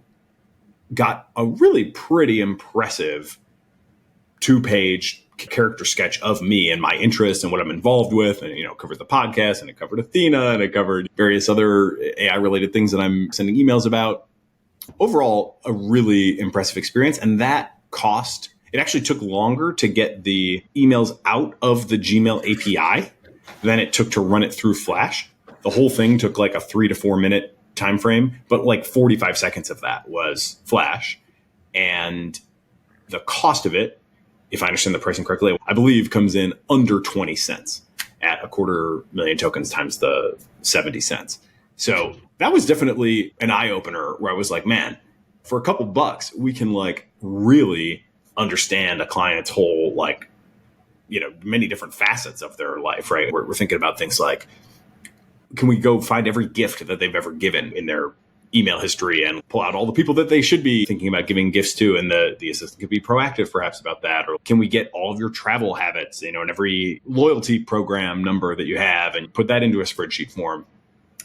got a really pretty impressive 2-page character sketch of me and my interests and what I'm involved with. And, it covered the podcast, and it covered Athena, and it covered various other AI related things that I'm sending emails about. Overall, a really impressive experience. And that cost, it actually took longer to get the emails out of the Gmail API than it took to run it through Flash. The whole thing took like a 3 to 4 minute time frame, but like 45 seconds of that was Flash. And the cost of it, if I understand the pricing correctly, I believe comes in under 20 cents at 250,000 tokens times the 70 cents. So that was definitely an eye opener where I was like, man, for a couple bucks, we can like really understand a client's whole, like, many different facets of their life, right? We're thinking about things like, can we go find every gift that they've ever given in their email history and pull out all the people that they should be thinking about giving gifts to, and the assistant could be proactive perhaps about that? Or can we get all of your travel habits, and every loyalty program number that you have, and put that into a spreadsheet form?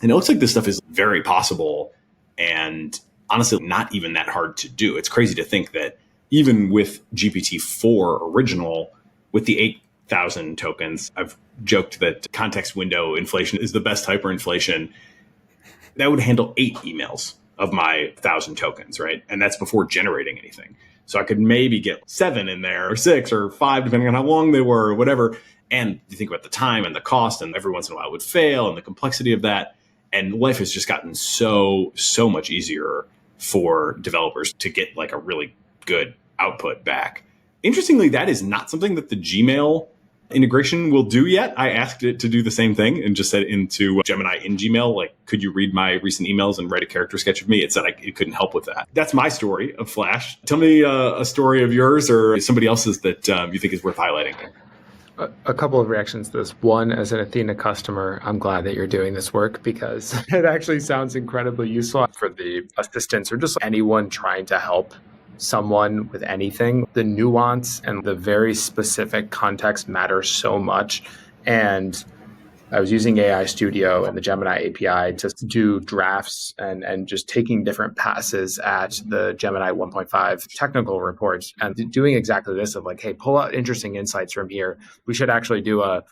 And it looks like this stuff is very possible and honestly not even that hard to do. It's crazy to think that even with GPT-4 original, with the 8,000 tokens, I've joked that context window inflation is the best hyperinflation. That would handle 8 emails of my 1,000 tokens, right? And that's before generating anything. So I could maybe get 7 in there, or 6 or 5, depending on how long they were or whatever. And you think about the time and the cost, and every once in a while it would fail, and the complexity of that. And life has just gotten so much easier for developers to get like a really good output back. Interestingly, that is not something that the Gmail integration will do yet. I asked it to do the same thing and just said into Gemini in Gmail, like, could you read my recent emails and write a character sketch of me? It said it couldn't help with that. That's my story of Flash. Tell me a story of yours or somebody else's that you think is worth highlighting. A couple of reactions to this. One, as an Athena customer, I'm glad that you're doing this work because it actually sounds incredibly useful for the assistants or just anyone trying to help someone with anything. The nuance and the very specific context matters so much. And I was using AI Studio and the Gemini API to do drafts and just taking different passes at the Gemini 1.5 technical reports and doing exactly this of like, hey, pull out interesting insights from here. We should actually do a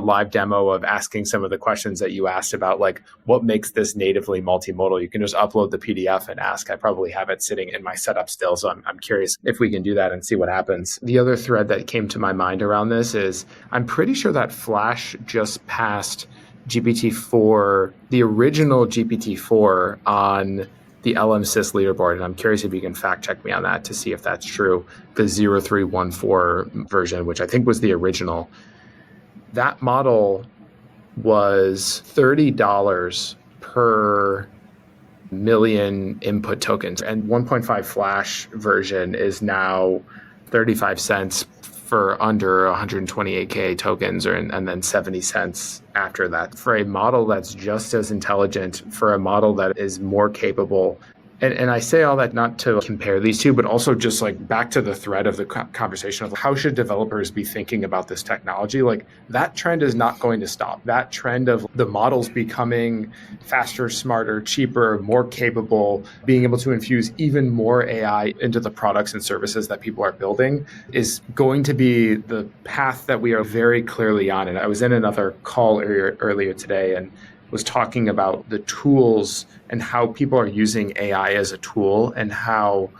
live demo of asking some of the questions that you asked about, like what makes this natively multimodal. You can just upload the PDF and ask. I probably have it sitting in my setup still, so I'm curious if we can do that and see what happens. The other thread that came to my mind around this is I'm pretty sure that Flash just passed GPT-4, the original GPT-4 on the LMSYS leaderboard. And I'm curious if you can fact check me on that to see if that's true. The 0314 version, which I think was the original. That model was $30 per million input tokens. And 1.5 Flash version is now 35 cents for under 128K tokens, and then 70 cents after that. For a model that's just as intelligent, for a model that is more capable. And I say all that not to compare these two, but also just like back to the thread of the conversation of how should developers be thinking about this technology? Like that trend is not going to stop. That trend of the models becoming faster, smarter, cheaper, more capable, being able to infuse even more AI into the products and services that people are building is going to be the path that we are very clearly on. And I was in another call earlier today and was talking about the tools and how people are using AI as a tool and how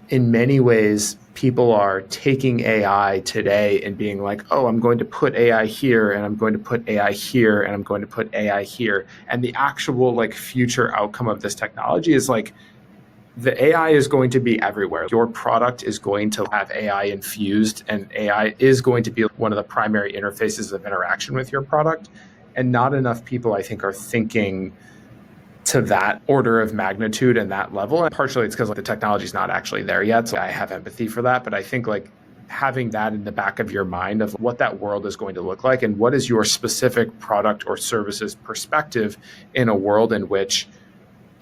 in many ways people are taking AI today and being like, oh, I'm going to put AI here and I'm going to put AI here and I'm going to put AI here. And the actual like future outcome of this technology is like the AI is going to be everywhere. Your product is going to have AI infused and AI is going to be one of the primary interfaces of interaction with your product. And not enough people, I think, are thinking to that order of magnitude and that level. And partially it's because like, the technology is not actually there yet. So I have empathy for that. But I think like having that in the back of your mind of what that world is going to look like and what is your specific product or services perspective in a world in which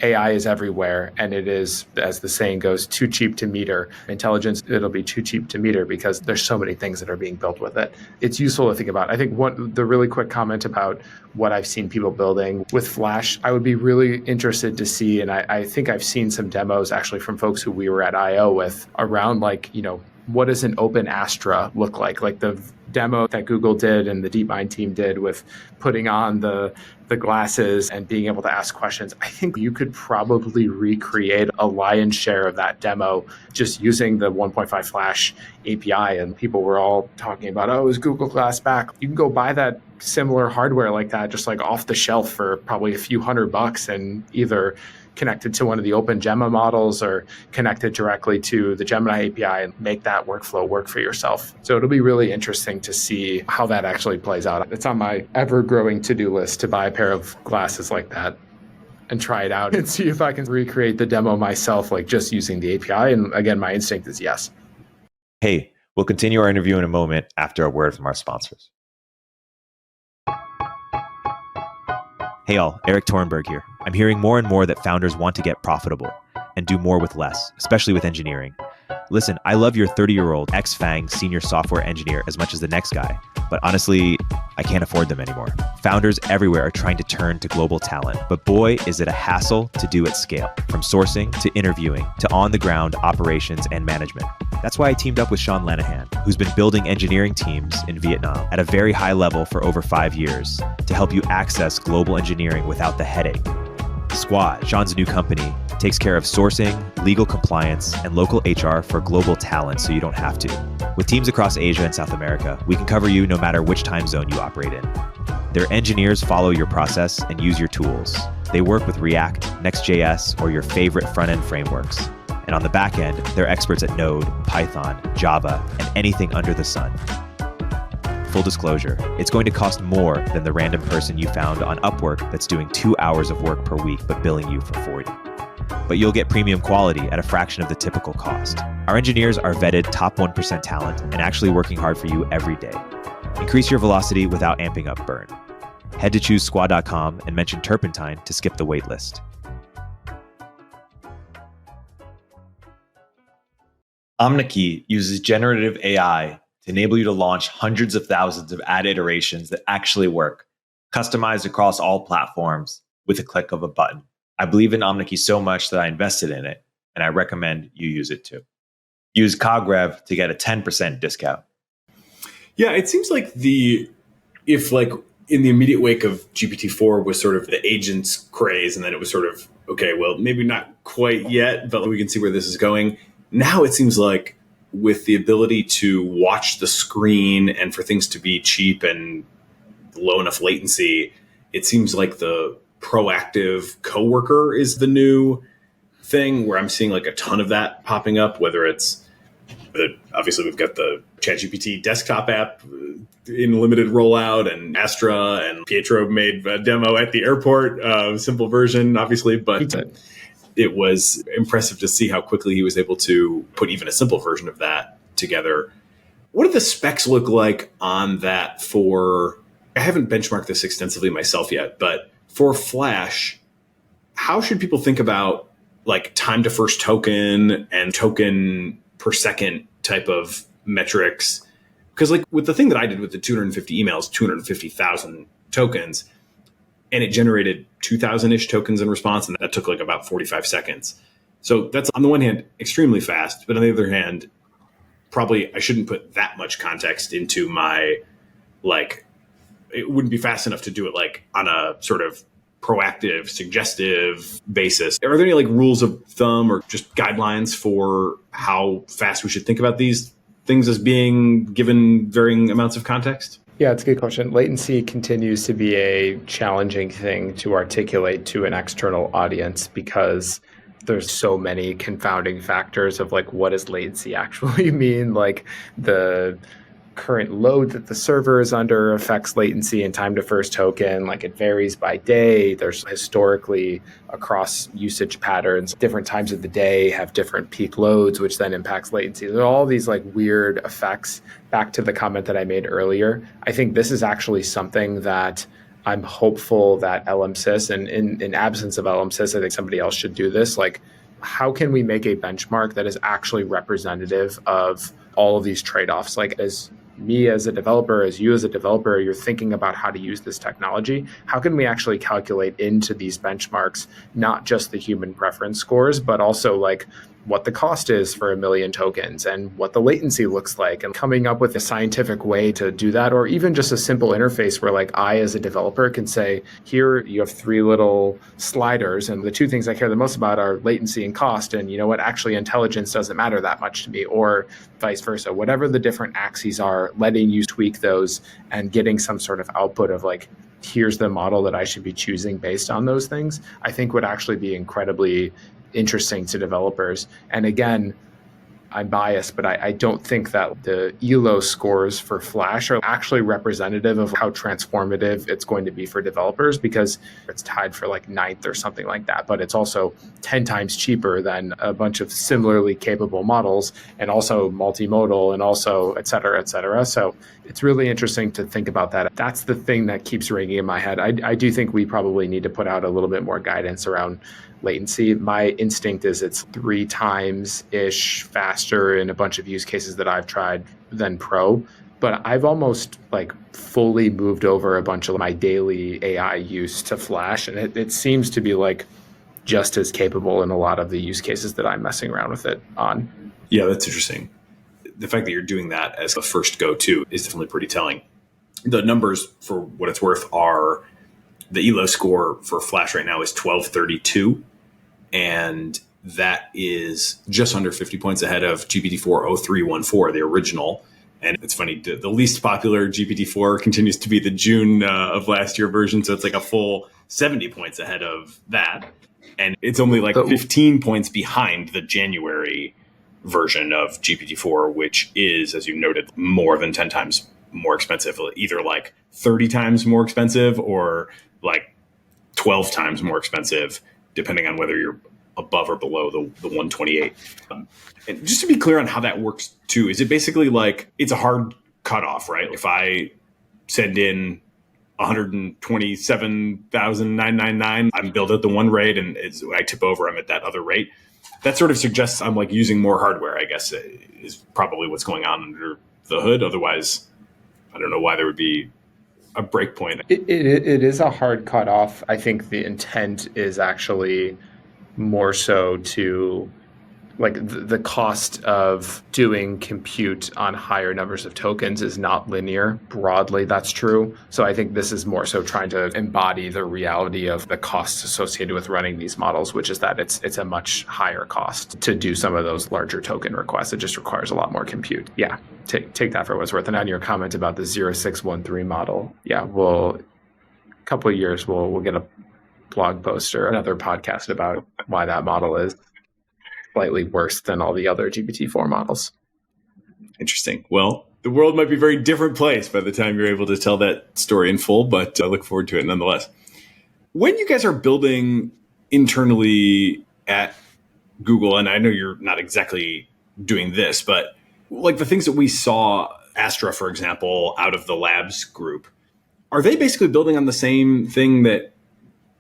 AI is everywhere, and it is, as the saying goes, too cheap to meter. Intelligence, it'll be too cheap to meter because there's so many things that are being built with it. It's useful to think about. I think the really quick comment about what I've seen people building with Flash, I would be really interested to see, and I think I've seen some demos actually from folks who we were at I.O. with around what does an open Astra look like? Like the demo that Google did and the DeepMind team did with putting on the glasses and being able to ask questions. I think you could probably recreate a lion's share of that demo just using the 1.5 Flash API. And people were all talking about, is Google Glass back? You can go buy that similar hardware like that, just like off the shelf for probably a few $100 and either connected to one of the open Gemma models or connected directly to the Gemini API and make that workflow work for yourself. So it'll be really interesting to see how that actually plays out. It's on my ever-growing to-do list to buy a pair of glasses like that and try it out and see if I can recreate the demo myself, like just using the API. And again, my instinct is yes. Hey, we'll continue our interview in a moment after a word from our sponsors. Hey all, Eric Torenberg here. I'm hearing more and more that founders want to get profitable and do more with less, especially with engineering. Listen, I love your 30-year-old ex-FANG senior software engineer as much as the next guy, but honestly, I can't afford them anymore. Founders everywhere are trying to turn to global talent, but boy, is it a hassle to do at scale, from sourcing to interviewing to on-the-ground operations and management. That's why I teamed up with Sean Lanahan, who's been building engineering teams in Vietnam at a very high level for over 5 years to help you access global engineering without the headache. Squad, Sean's new company, takes care of sourcing, legal compliance, and local HR for global talent so you don't have to. With teams across Asia and South America, we can cover you no matter which time zone you operate in. Their engineers follow your process and use your tools. They work with React, Next.js, or your favorite front-end frameworks. And on the back end, they're experts at Node, Python, Java, and anything under the sun. Full disclosure, it's going to cost more than the random person you found on Upwork that's doing 2 hours of work per week but billing you for 40. But you'll get premium quality at a fraction of the typical cost. Our engineers are vetted top 1% talent and actually working hard for you every day. Increase your velocity without amping up burn. Head to choosesquad.com and mention Turpentine to skip the waitlist. Omneky uses generative AI to enable you to launch hundreds of thousands of ad iterations that actually work, customized across all platforms with a click of a button. I believe in Omneky so much that I invested in it, and I recommend you use it too. Use CogRev to get a 10% discount. Yeah, it seems like if in the immediate wake of GPT-4 was sort of the agents craze, and then it was sort of, okay, well, maybe not quite yet, but we can see where this is going. Now it seems like with the ability to watch the screen and for things to be cheap and low enough latency, it seems like the proactive coworker is the new thing where I'm seeing like a ton of that popping up, whether it's obviously we've got the ChatGPT desktop app in limited rollout, and Astra, and Pietro made a demo at the airport, simple version, obviously, but it was impressive to see how quickly he was able to put even a simple version of that together. What do the specs look like on that I haven't benchmarked this extensively myself yet, but for Flash, how should people think about like time to first token and token per second type of metrics? Because like with the thing that I did with the 250 emails, 250,000 tokens, and it generated 2,000-ish tokens in response, and that took like about 45 seconds. So that's on the one hand extremely fast, but on the other hand, probably I shouldn't put that much context into my it wouldn't be fast enough to do it like on a sort of proactive, suggestive basis. Are there any like rules of thumb or just guidelines for how fast we should think about these things as being given varying amounts of context? Yeah, it's a good question. Latency continues to be a challenging thing to articulate to an external audience because there's so many confounding factors of like, what does latency actually mean? Like the current load that the server is under affects latency and time to first token. Like it varies by day. There's historically across usage patterns, different times of the day have different peak loads, which then impacts latency. There are all these like weird effects. Back to the comment that I made earlier, I think this is actually something that I'm hopeful that LMSYS, and in absence of LMSYS, I think somebody else should do this. Like, how can we make a benchmark that is actually representative of all of these trade-offs? Like, as me as a developer, as you as a developer, you're thinking about how to use this technology. How can we actually calculate into these benchmarks, not just the human preference scores, but also like what the cost is for 1 million tokens and what the latency looks like, and coming up with a scientific way to do that, or even just a simple interface where like I as a developer can say, here you have 3 little sliders, and the 2 things I care the most about are latency and cost, and you know what, actually intelligence doesn't matter that much to me, or vice versa. Whatever the different axes are, letting you tweak those and getting some sort of output of like, here's the model that I should be choosing based on those things, I think would actually be incredibly interesting to developers. And again, I'm biased, but I don't think that the ELO scores for Flash are actually representative of how transformative it's going to be for developers, because it's tied for like 9th or something like that. But it's also 10 times cheaper than a bunch of similarly capable models, and also multimodal, and also et cetera, et cetera. So it's really interesting to think about that. That's the thing that keeps ringing in my head. I do think we probably need to put out a little bit more guidance around latency. My instinct is it's 3 times-ish faster in a bunch of use cases that I've tried than Pro. But I've almost like fully moved over a bunch of my daily AI use to Flash. And it seems to be like just as capable in a lot of the use cases that I'm messing around with it on. Yeah, that's interesting. The fact that you're doing that as a first go-to is definitely pretty telling. The numbers, for what it's worth, are the ELO score for Flash right now is 1232, and that is just under 50 points ahead of GPT-4 0314, the original. And it's funny, the least popular GPT-4 continues to be the June of last year version, so it's like a full 70 points ahead of that. And it's only like 15 points behind the January version of GPT-4, which is, as you noted, more than 10 times more expensive, either like 30 times more expensive or like 12 times more expensive, depending on whether you're above or below the 128. And just to be clear on how that works too, is it basically like it's a hard cutoff, right? If I send in 127,999, I'm billed at the one rate, and I tip over, I'm at that other rate. That sort of suggests I'm like using more hardware, I guess, is probably what's going on under the hood. Otherwise, I don't know why there would be a breakpoint. It is a hard cutoff. I think the intent is actually more so to like the cost of doing compute on higher numbers of tokens is not linear. Broadly, that's true. So I think this is more so trying to embody the reality of the costs associated with running these models, which is that it's a much higher cost to do some of those larger token requests. It just requires a lot more compute. Yeah, take that for what it's worth. And on your comment about the 0613 model, yeah, a couple of years, we'll get a blog post or another podcast about why that model is slightly worse than all the other GPT-4 models. Interesting. Well, the world might be a very different place by the time you're able to tell that story in full, but I look forward to it nonetheless. When you guys are building internally at Google, and I know you're not exactly doing this, but like the things that we saw, Astra, for example, out of the labs group, are they basically building on the same thing that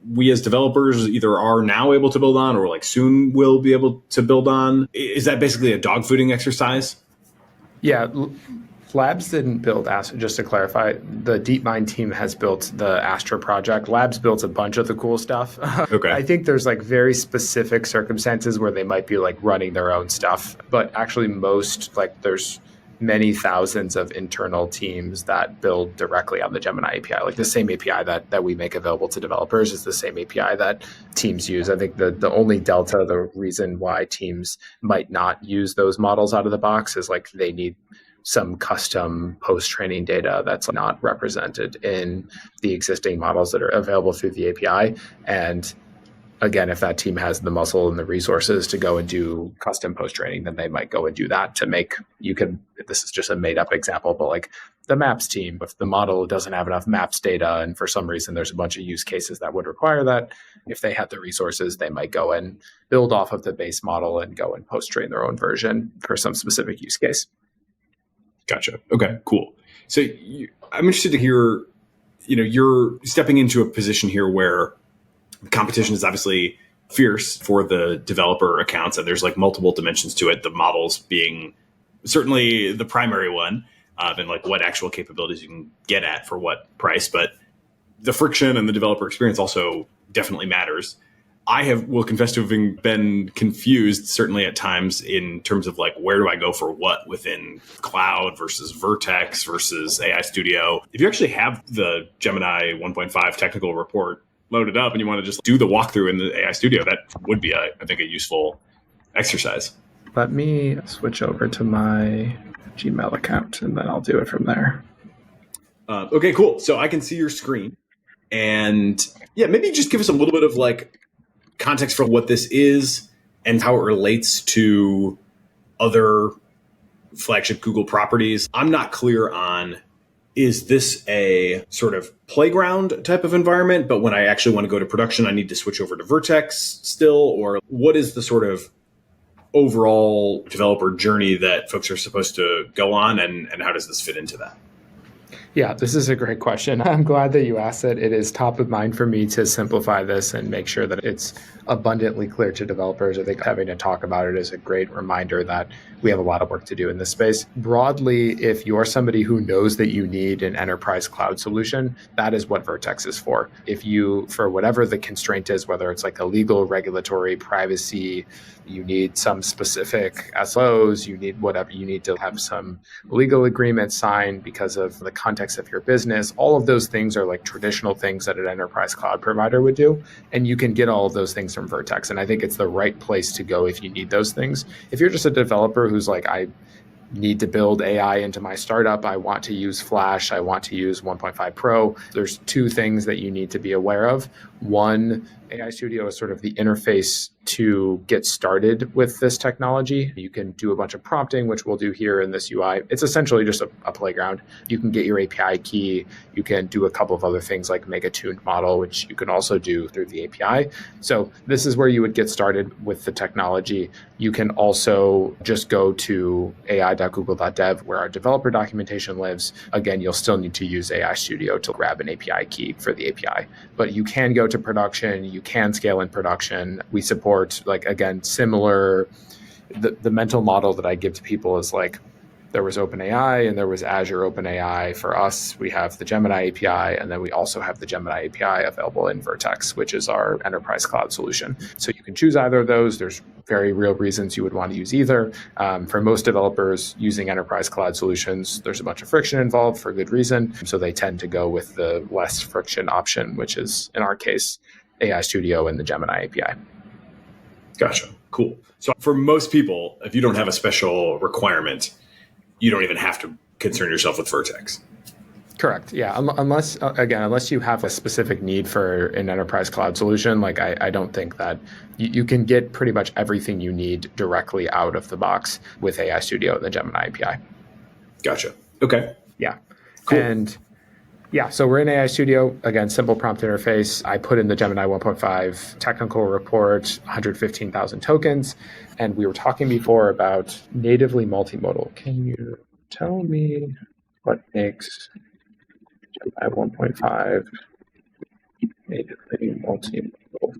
we as developers either are now able to build on or like soon will be able to build on? Is that basically a dogfooding exercise? Yeah, Labs didn't build Astra. Just to clarify, the DeepMind team has built the Astra project. Labs built a bunch of the cool stuff. Okay. I think there's like very specific circumstances where they might be like running their own stuff, but actually there's many thousands of internal teams that build directly on the Gemini API. Like the same API that we make available to developers is the same API that teams use. I think the only delta, the reason why teams might not use those models out of the box is like they need some custom post-training data that's not represented in the existing models that are available through the API. And again, if that team has the muscle and the resources to go and do custom post-training, then they might go and do that to make, this is just a made-up example, but like the maps team, if the model doesn't have enough maps data and for some reason there's a bunch of use cases that would require that, if they had the resources, they might go and build off of the base model and go and post-train their own version for some specific use case. Gotcha. Okay, cool. So I'm interested to hear you're stepping into a position here where competition is obviously fierce for the developer accounts, and there's like multiple dimensions to it, the models being certainly the primary one, and like what actual capabilities you can get at for what price. But the friction and the developer experience also definitely matters. I will confess to having been confused, certainly at times, in terms of like, where do I go for what within cloud versus Vertex versus AI Studio? If you actually have the Gemini 1.5 technical report loaded up and you want to just do the walkthrough in the AI Studio, that would be, I think, a useful exercise. Let me switch over to my Gmail account and then I'll do it from there. Okay, cool. So I can see your screen. And yeah, maybe just give us a little bit of like context for what this is and how it relates to other flagship Google properties. I'm not clear on, is this a sort of playground type of environment, but when I actually want to go to production, I need to switch over to Vertex still? Or what is the sort of overall developer journey that folks are supposed to go on, and how does this fit into that? Yeah, this is a great question. I'm glad that you asked it. It is top of mind for me to simplify this and make sure that it's abundantly clear to developers. I think having to talk about it is a great reminder that we have a lot of work to do in this space. Broadly, if you're somebody who knows that you need an enterprise cloud solution, that is what Vertex is for. If you, for whatever the constraint is, whether it's like a legal, regulatory, privacy, you need some specific SOs, you need whatever, you need to have some legal agreement signed because of the context of your business. All of those things are like traditional things that an enterprise cloud provider would do. And you can get all of those things from Vertex. And I think it's the right place to go if you need those things. If you're just a developer who's like, I need to build AI into my startup, I want to use Flash, I want to use 1.5 Pro, there's two things that you need to be aware of. One, AI Studio is sort of the interface to get started with this technology. You can do a bunch of prompting, which we'll do here in this UI. It's essentially just a playground. You can get your API key. You can do a couple of other things like make a tuned model, which you can also do through the API. So this is where you would get started with the technology. You can also just go to ai.google.dev where our developer documentation lives. Again, you'll still need to use AI Studio to grab an API key for the API. But you can go to production. You can scale in production. We support, like, again, similar, the mental model that I give to people is like, there was OpenAI and there was Azure OpenAI. For us, we have the Gemini API, and then we also have the Gemini API available in Vertex, which is our enterprise cloud solution. So you can choose either of those. There's very real reasons you would want to use either. For most developers using enterprise cloud solutions, there's a bunch of friction involved for good reason. So they tend to go with the less friction option, which is, in our case, AI Studio and the Gemini API. Gotcha. Cool. So for most people, if you don't have a special requirement, you don't even have to concern yourself with Vertex. Correct. Yeah. Unless you have a specific need for an enterprise cloud solution, like I don't think that you can get pretty much everything you need directly out of the box with AI Studio and the Gemini API. Gotcha. Okay. Yeah. Cool. And yeah, so we're in AI Studio. Again, simple prompt interface. I put in the Gemini 1.5 technical report, 115,000 tokens. And we were talking before about natively multimodal. Can you tell me what makes Gemini 1.5 natively multimodal? What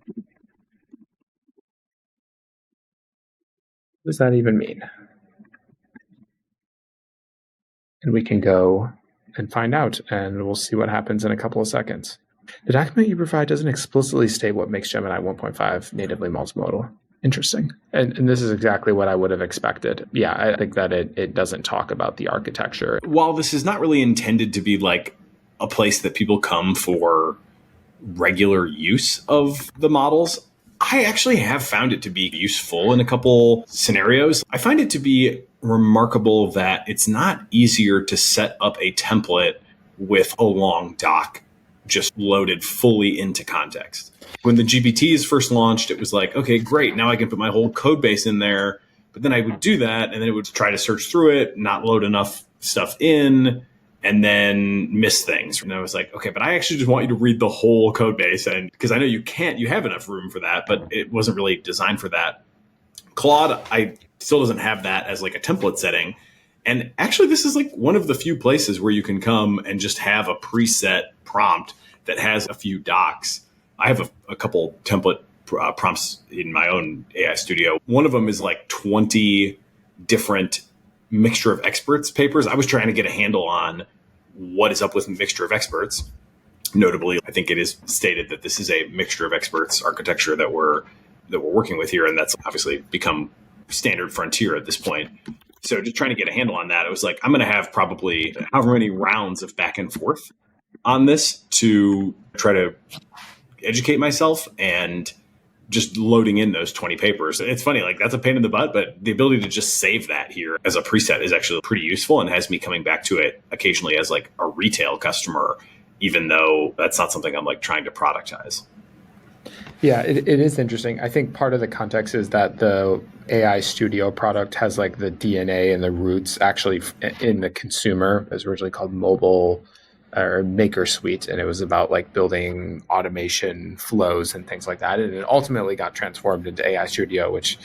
does that even mean? And we can go and find out, and we'll see what happens in a couple of seconds. The document you provide doesn't explicitly state what makes Gemini 1.5 natively multimodal. Interesting. And this is exactly what I would have expected. Yeah, I think that it doesn't talk about the architecture. While this is not really intended to be like a place that people come for regular use of the models, I actually have found it to be useful in a couple scenarios. I find it to be remarkable that it's not easier to set up a template with a long doc just loaded fully into context. When the GPTs first launched, it was like, okay, great. Now I can put my whole code base in there. But then I would do that, and then it would try to search through it, not load enough stuff in, and then miss things. And I was like, okay, but I actually just want you to read the whole code base. And because I know you have enough room for that, but it wasn't really designed for that. Claude, still doesn't have that as like a template setting. And actually, this is like one of the few places where you can come and just have a preset prompt that has a few docs. I have a couple template prompts in my own AI studio. One of them is like 20 different mixture of experts papers. I was trying to get a handle on what is up with mixture of experts. Notably, I think it is stated that this is a mixture of experts architecture that we're working with here, and that's obviously become standard frontier at this point. So just trying to get a handle on that, it was like, I'm going to have probably however many rounds of back and forth on this to try to educate myself, and just loading in those 20 papers. It's funny, like that's a pain in the butt, but the ability to just save that here as a preset is actually pretty useful and has me coming back to it occasionally as like a retail customer, even though that's not something I'm like trying to productize. Yeah, it is interesting. I think part of the context is that the AI Studio product has like the DNA and the roots actually in the consumer. It was originally called Mobile or Maker Suite, and it was about like building automation flows and things like that. And it ultimately got transformed into AI Studio, which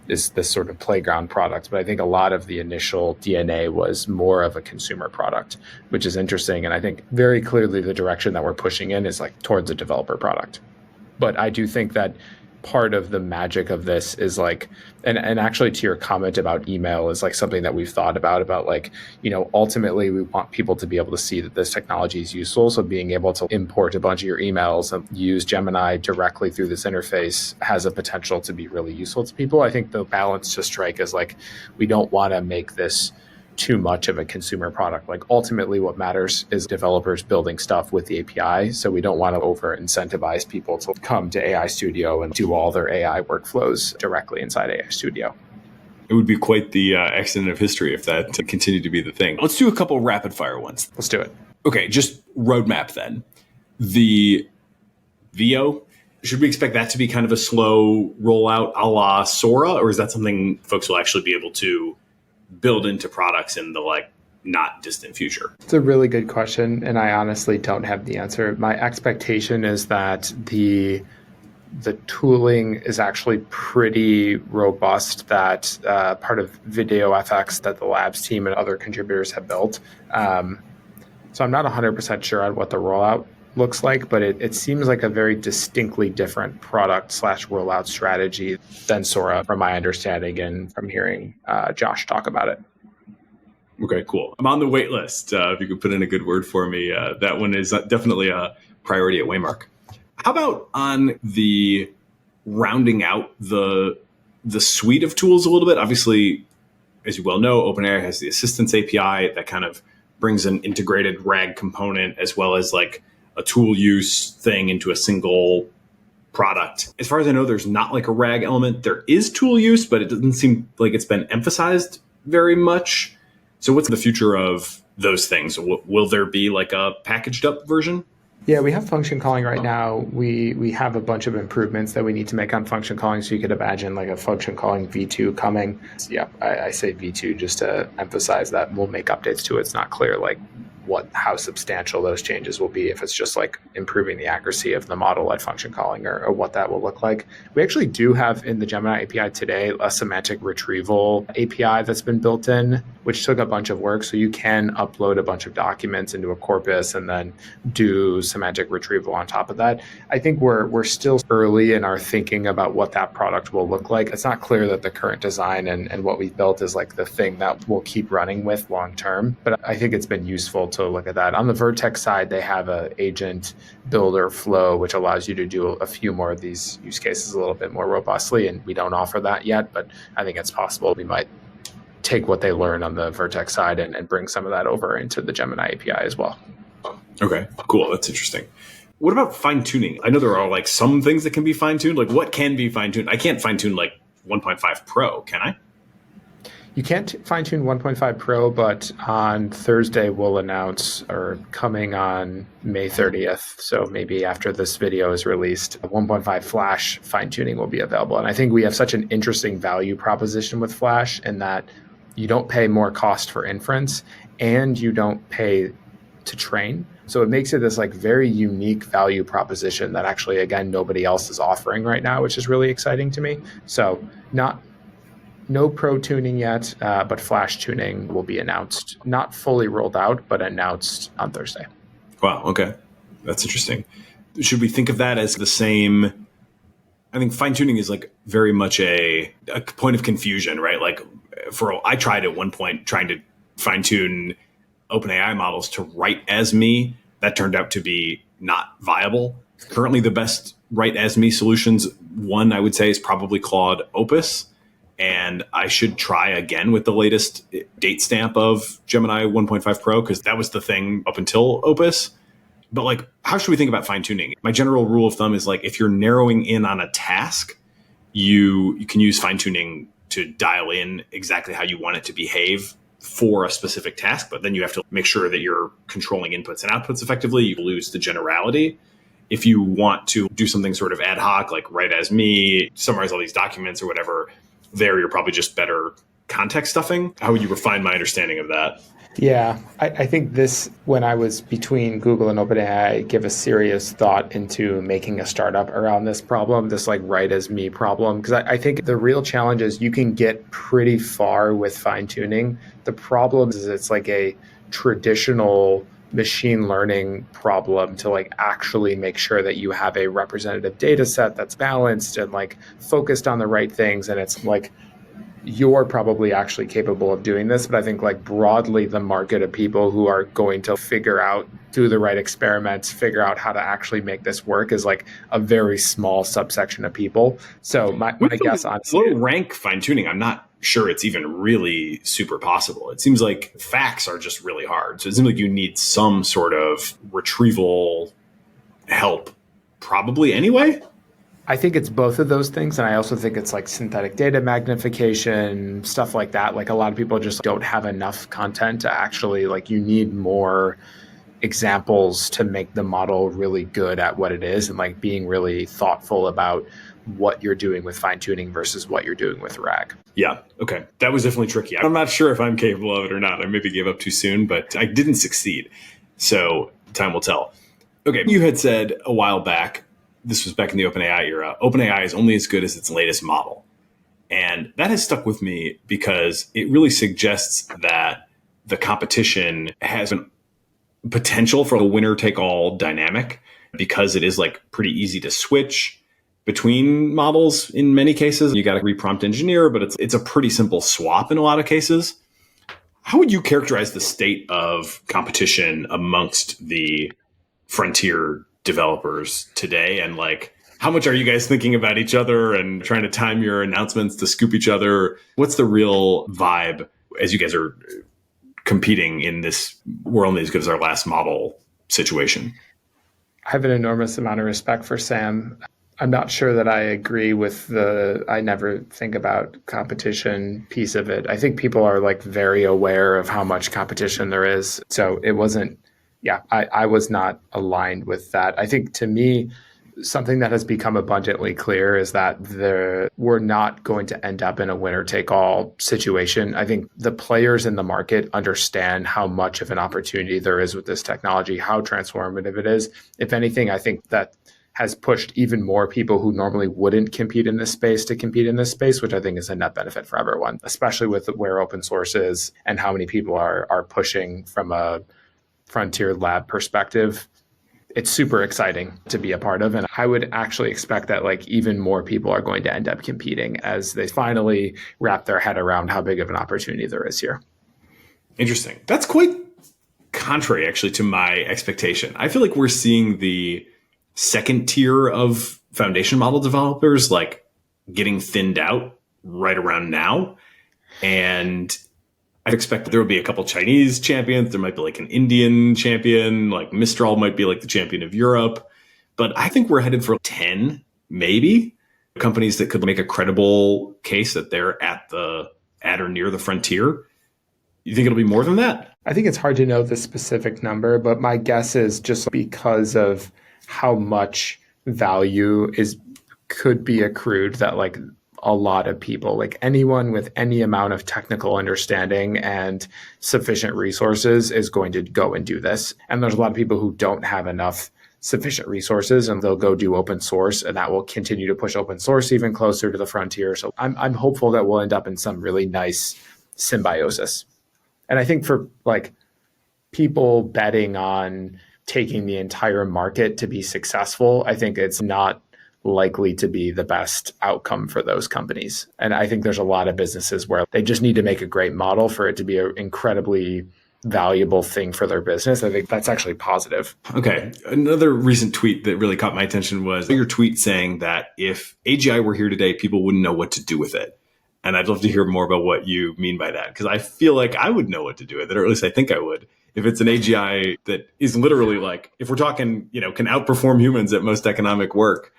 is this sort of playground product. But I think a lot of the initial DNA was more of a consumer product, which is interesting. And I think very clearly the direction that we're pushing in is like towards a developer product. But I do think that part of the magic of this is like, and actually to your comment about email is like something that we've thought about like, you know, ultimately we want people to be able to see that this technology is useful. So being able to import a bunch of your emails and use Gemini directly through this interface has a potential to be really useful to people. I think the balance to strike is like, we don't want to make this too much of a consumer product. Like ultimately what matters is developers building stuff with the API. So we don't want to over incentivize people to come to AI Studio and do all their AI workflows directly inside AI Studio. It would be quite the accident of history if that continued to be the thing. Let's do a couple rapid fire ones. Let's do it. Okay, just roadmap then. The VO, should we expect that to be kind of a slow rollout a la Sora, or is that something folks will actually be able to build into products in the like not distant future? It's a really good question, and I honestly don't have the answer. My expectation is that the tooling is actually pretty robust, that part of VideoFX that the labs team and other contributors have built. So I'm not 100% sure on what the rollout looks like, but it seems like a very distinctly different product / rollout strategy than Sora, from my understanding and from hearing Josh talk about it. Okay, cool. I'm on the wait list. If you could put in a good word for me, that one is definitely a priority at Waymark. How about on the rounding out the suite of tools a little bit? Obviously, as you well know, OpenAI has the Assistance API that kind of brings an integrated RAG component as well as like a tool use thing into a single product. As far as I know, there's not like a RAG element. There is tool use, but it doesn't seem like it's been emphasized very much. So what's the future of those things? Will there be like a packaged up version? Yeah, we have function calling right now. We have a bunch of improvements that we need to make on function calling. So you could imagine like a function calling V2 coming. So yeah, I say V2 just to emphasize that we'll make updates to it. It's not clear like how substantial those changes will be, if it's just like improving the accuracy of the model at function calling or what that will look like. We actually do have in the Gemini API today a semantic retrieval API that's been built in, which took a bunch of work. So you can upload a bunch of documents into a corpus and then do semantic retrieval on top of that. I think we're still early in our thinking about what that product will look like. It's not clear that the current design and what we've built is like the thing that we'll keep running with long term, but I think it's been useful to look at that. On the Vertex side, they have an agent builder flow, which allows you to do a few more of these use cases a little bit more robustly, and we don't offer that yet, but I think it's possible we might take what they learn on the Vertex side and bring some of that over into the Gemini API as well. Okay, cool. That's interesting. What about fine-tuning? I know there are like some things that can be fine-tuned. Like what can be fine-tuned? I can't fine-tune like 1.5 Pro, can I? You can't fine-tune 1.5 Pro, but on Thursday we'll announce, or coming on May 30th, so maybe after this video is released, 1.5 Flash fine-tuning will be available. And I think we have such an interesting value proposition with Flash in that you don't pay more cost for inference and you don't pay to train. So it makes it this like very unique value proposition that actually, again, nobody else is offering right now, which is really exciting to me. So not No pro tuning yet, but flash tuning will be announced. Not fully rolled out, but announced on Thursday. Wow. Okay. That's interesting. Should we think of that as the same? I think fine tuning is like very much a point of confusion, right? Like I tried at one point trying to fine tune OpenAI models to write as me. That turned out to be not viable. Currently, the best write as me solutions, one I would say is probably Claude Opus. And I should try again with the latest date stamp of Gemini 1.5 Pro, because that was the thing up until Opus. But like, how should we think about fine tuning? My general rule of thumb is like, if you're narrowing in on a task, you can use fine tuning to dial in exactly how you want it to behave for a specific task. But then you have to make sure that you're controlling inputs and outputs effectively. You lose the generality. If you want to do something sort of ad hoc, like write as me, summarize all these documents or whatever, there you're probably just better context stuffing. How would you refine my understanding of that? Yeah, I think this, when I was between Google and OpenAI, give a serious thought into making a startup around this problem, this like write as me problem. Because I think the real challenge is you can get pretty far with fine tuning. The problem is it's like a traditional machine learning problem to like actually make sure that you have a representative data set that's balanced and like focused on the right things. And it's like, you're probably actually capable of doing this, but I think like broadly the market of people who are going to figure out, do the right experiments, figure out how to actually make this work is like a very small subsection of people. So my guess on low rank fine tuning, I'm not sure it's even really super possible. It seems like facts are just really hard. So it seems like you need some sort of retrieval help probably anyway. I think it's both of those things. And I also think it's like synthetic data magnification, stuff like that. Like a lot of people just don't have enough content to actually, like, you need more examples to make the model really good at what it is, and like being really thoughtful about what you're doing with fine tuning versus what you're doing with RAG. Yeah. Okay. That was definitely tricky. I'm not sure if I'm capable of it or not. I maybe gave up too soon, but I didn't succeed. So time will tell. Okay. You had said a while back, this was back in the OpenAI era, OpenAI is only as good as its latest model. And that has stuck with me because it really suggests that the competition has a potential for a winner-take-all dynamic, because it is like pretty easy to switch between models in many cases. You got to reprompt engineer, but it's a pretty simple swap in a lot of cases. How would you characterize the state of competition amongst the frontier developers today? And like, how much are you guys thinking about each other and trying to time your announcements to scoop each other? What's the real vibe as you guys are competing in this we're only as good as our last model situation? I have an enormous amount of respect for Sam. I'm not sure that I agree with I never think about competition piece of it. I think people are like very aware of how much competition there is. So it wasn't, I was not aligned with that. I think to me, something that has become abundantly clear is that we're not going to end up in a winner-take-all situation. I think the players in the market understand how much of an opportunity there is with this technology, how transformative it is. If anything, I think that has pushed even more people who normally wouldn't compete in this space to compete in this space, which I think is a net benefit for everyone, especially with where open source is and how many people are pushing from a frontier lab perspective. It's super exciting to be a part of. And I would actually expect that like even more people are going to end up competing as they finally wrap their head around how big of an opportunity there is here. Interesting. That's quite contrary actually to my expectation. I feel like we're seeing the second tier of foundation model developers like getting thinned out right around now. And I expect there will be a couple Chinese champions. There might be like an Indian champion, like Mistral might be like the champion of Europe. But I think we're headed for 10, maybe, companies that could make a credible case that they're at or near the frontier. You think it'll be more than that? I think it's hard to know the specific number, but my guess is just because of how much value could be accrued that like a lot of people, like anyone with any amount of technical understanding and sufficient resources is going to go and do this. And there's a lot of people who don't have enough sufficient resources and they'll go do open source, and that will continue to push open source even closer to the frontier. So I'm hopeful that we'll end up in some really nice symbiosis. And I think for like people betting on taking the entire market to be successful, I think it's not likely to be the best outcome for those companies. And I think there's a lot of businesses where they just need to make a great model for it to be an incredibly valuable thing for their business. I think that's actually positive. Okay. Another recent tweet that really caught my attention was your tweet saying that if AGI were here today, people wouldn't know what to do with it. And I'd love to hear more about what you mean by that, because I feel like I would know what to do with it, or at least I think I would. If it's an AGI that is literally like, if we're talking, can outperform humans at most economic work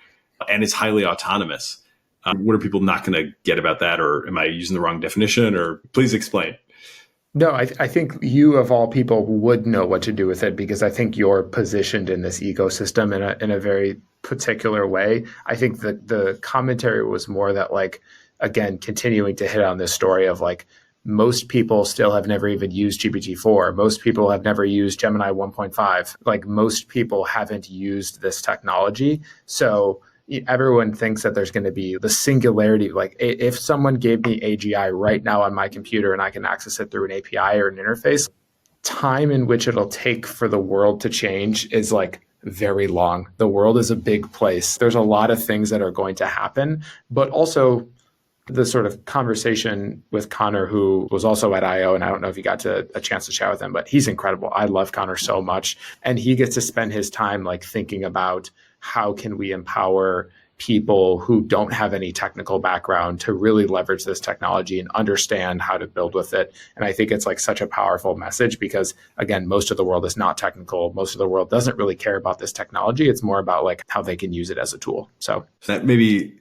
and is highly autonomous, what are people not going to get about that? Or am I using the wrong definition? Or please explain. No, I think you of all people would know what to do with it, because I think you're positioned in this ecosystem in a very particular way. I think that the commentary was more that, like, again, continuing to hit on this story of like, most people still have never even used GPT-4. Most people have never used Gemini 1.5. Like, most people haven't used this technology. So everyone thinks that there's going to be the singularity. Like, if someone gave me AGI right now on my computer and I can access it through an API or an interface, time in which it'll take for the world to change is like very long. The world is a big place. There's a lot of things that are going to happen, but also the sort of conversation with Connor, who was also at I/O, and I don't know if you got a chance to chat with him, but he's incredible. I love Connor so much. And he gets to spend his time like thinking about how can we empower people who don't have any technical background to really leverage this technology and understand how to build with it. And I think it's like such a powerful message because, again, most of the world is not technical. Most of the world doesn't really care about this technology. It's more about like how they can use it as a tool. So that maybe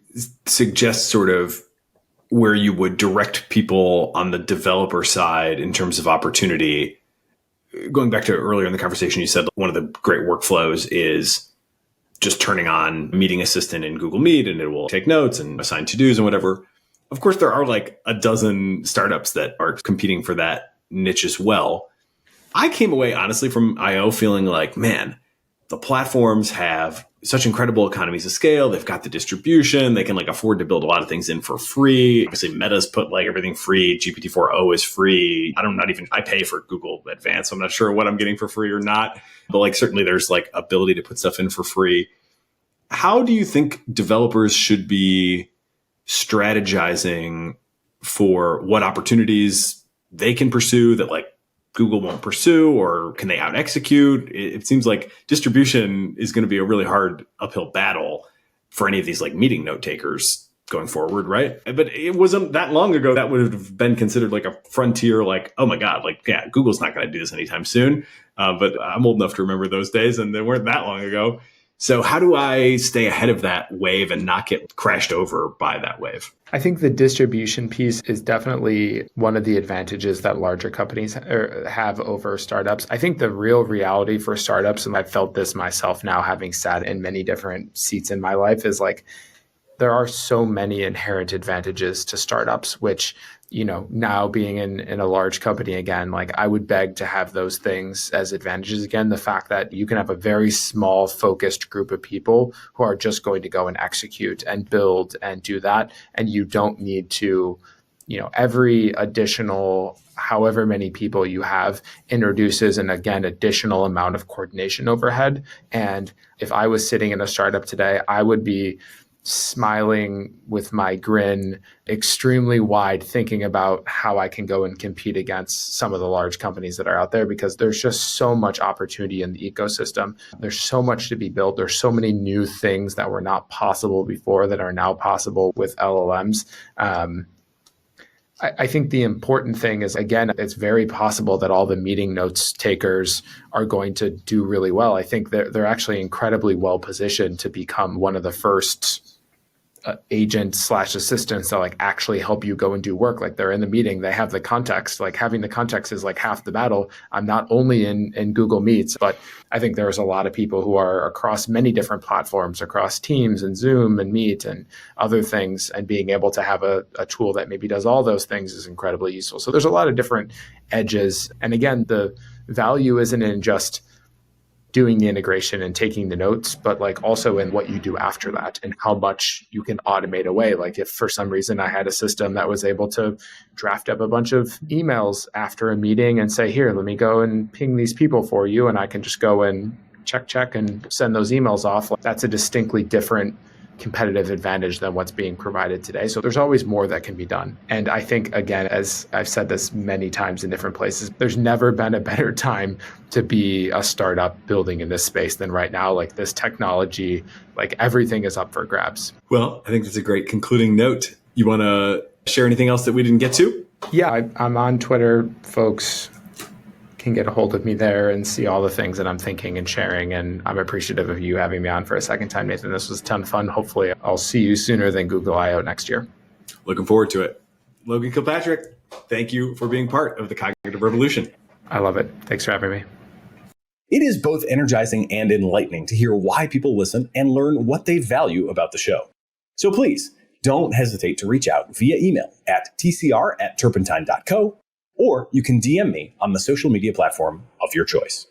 suggests sort of where you would direct people on the developer side in terms of opportunity. Going back to earlier in the conversation, you said one of the great workflows is just turning on Meeting Assistant in Google Meet, and it will take notes and assign to-dos and whatever. Of course, there are like a dozen startups that are competing for that niche as well. I came away, honestly, from I/O feeling like, man, the platforms have such incredible economies of scale. They've got the distribution. They can like afford to build a lot of things in for free. Obviously, Meta's put like everything free. GPT-4o is free. I pay for Google Advanced, so I'm not sure what I'm getting for free or not. But like certainly there's like ability to put stuff in for free. How do you think developers should be strategizing for what opportunities they can pursue that like Google won't pursue, or can they out execute? It seems like distribution is going to be a really hard uphill battle for any of these like meeting note takers going forward, right? But it wasn't that long ago that would have been considered like a frontier, like, oh my God, like, yeah, Google's not going to do this anytime soon. But I'm old enough to remember those days, and they weren't that long ago. So how do I stay ahead of that wave and not get crashed over by that wave? I think the distribution piece is definitely one of the advantages that larger companies have over startups. I think the real reality for startups, and I've felt this myself now having sat in many different seats in my life, is like there are so many inherent advantages to startups, which, now being in a large company again, like I would beg to have those things as advantages again. The fact that you can have a very small focused group of people who are just going to go and execute and build and do that. And you don't need to, every additional, however many people you have introduces an, again, additional amount of coordination overhead. And if I was sitting in a startup today, I would be smiling with my grin extremely wide, thinking about how I can go and compete against some of the large companies that are out there, because there's just so much opportunity in the ecosystem. There's so much to be built. There's so many new things that were not possible before that are now possible with LLMs. I think the important thing is, again, it's very possible that all the meeting notes takers are going to do really well. I think they're actually incredibly well positioned to become one of the first agents/assistants that like actually help you go and do work. Like they're in the meeting, they have the context. Like having the context is like half the battle. I'm not only in Google Meets, but I think there's a lot of people who are across many different platforms, across Teams and Zoom and Meet and other things, and being able to have a tool that maybe does all those things is incredibly useful. So there's a lot of different edges. And again, the value isn't in just doing the integration and taking the notes, but like also in what you do after that and how much you can automate away. Like if for some reason I had a system that was able to draft up a bunch of emails after a meeting and say, here, let me go and ping these people for you. And I can just go and check and send those emails off. That's a distinctly different competitive advantage than what's being provided today. So there's always more that can be done. And I think, again, as I've said this many times in different places, there's never been a better time to be a startup building in this space than right now. Like this technology, like everything is up for grabs. Well, I think that's a great concluding note. You want to share anything else that we didn't get to? Yeah, I'm on Twitter. Folks can get a hold of me there and see all the things that I'm thinking and sharing. And I'm appreciative of you having me on for a second time, Nathan. This was a ton of fun. Hopefully I'll see you sooner than Google I/O next year. Looking forward to it. Logan Kilpatrick, thank you for being part of the Cognitive Revolution. I love it. Thanks for having me. It is both energizing and enlightening to hear why people listen and learn what they value about the show. So please don't hesitate to reach out via email at tcr@turpentine.co, or you can DM me on the social media platform of your choice.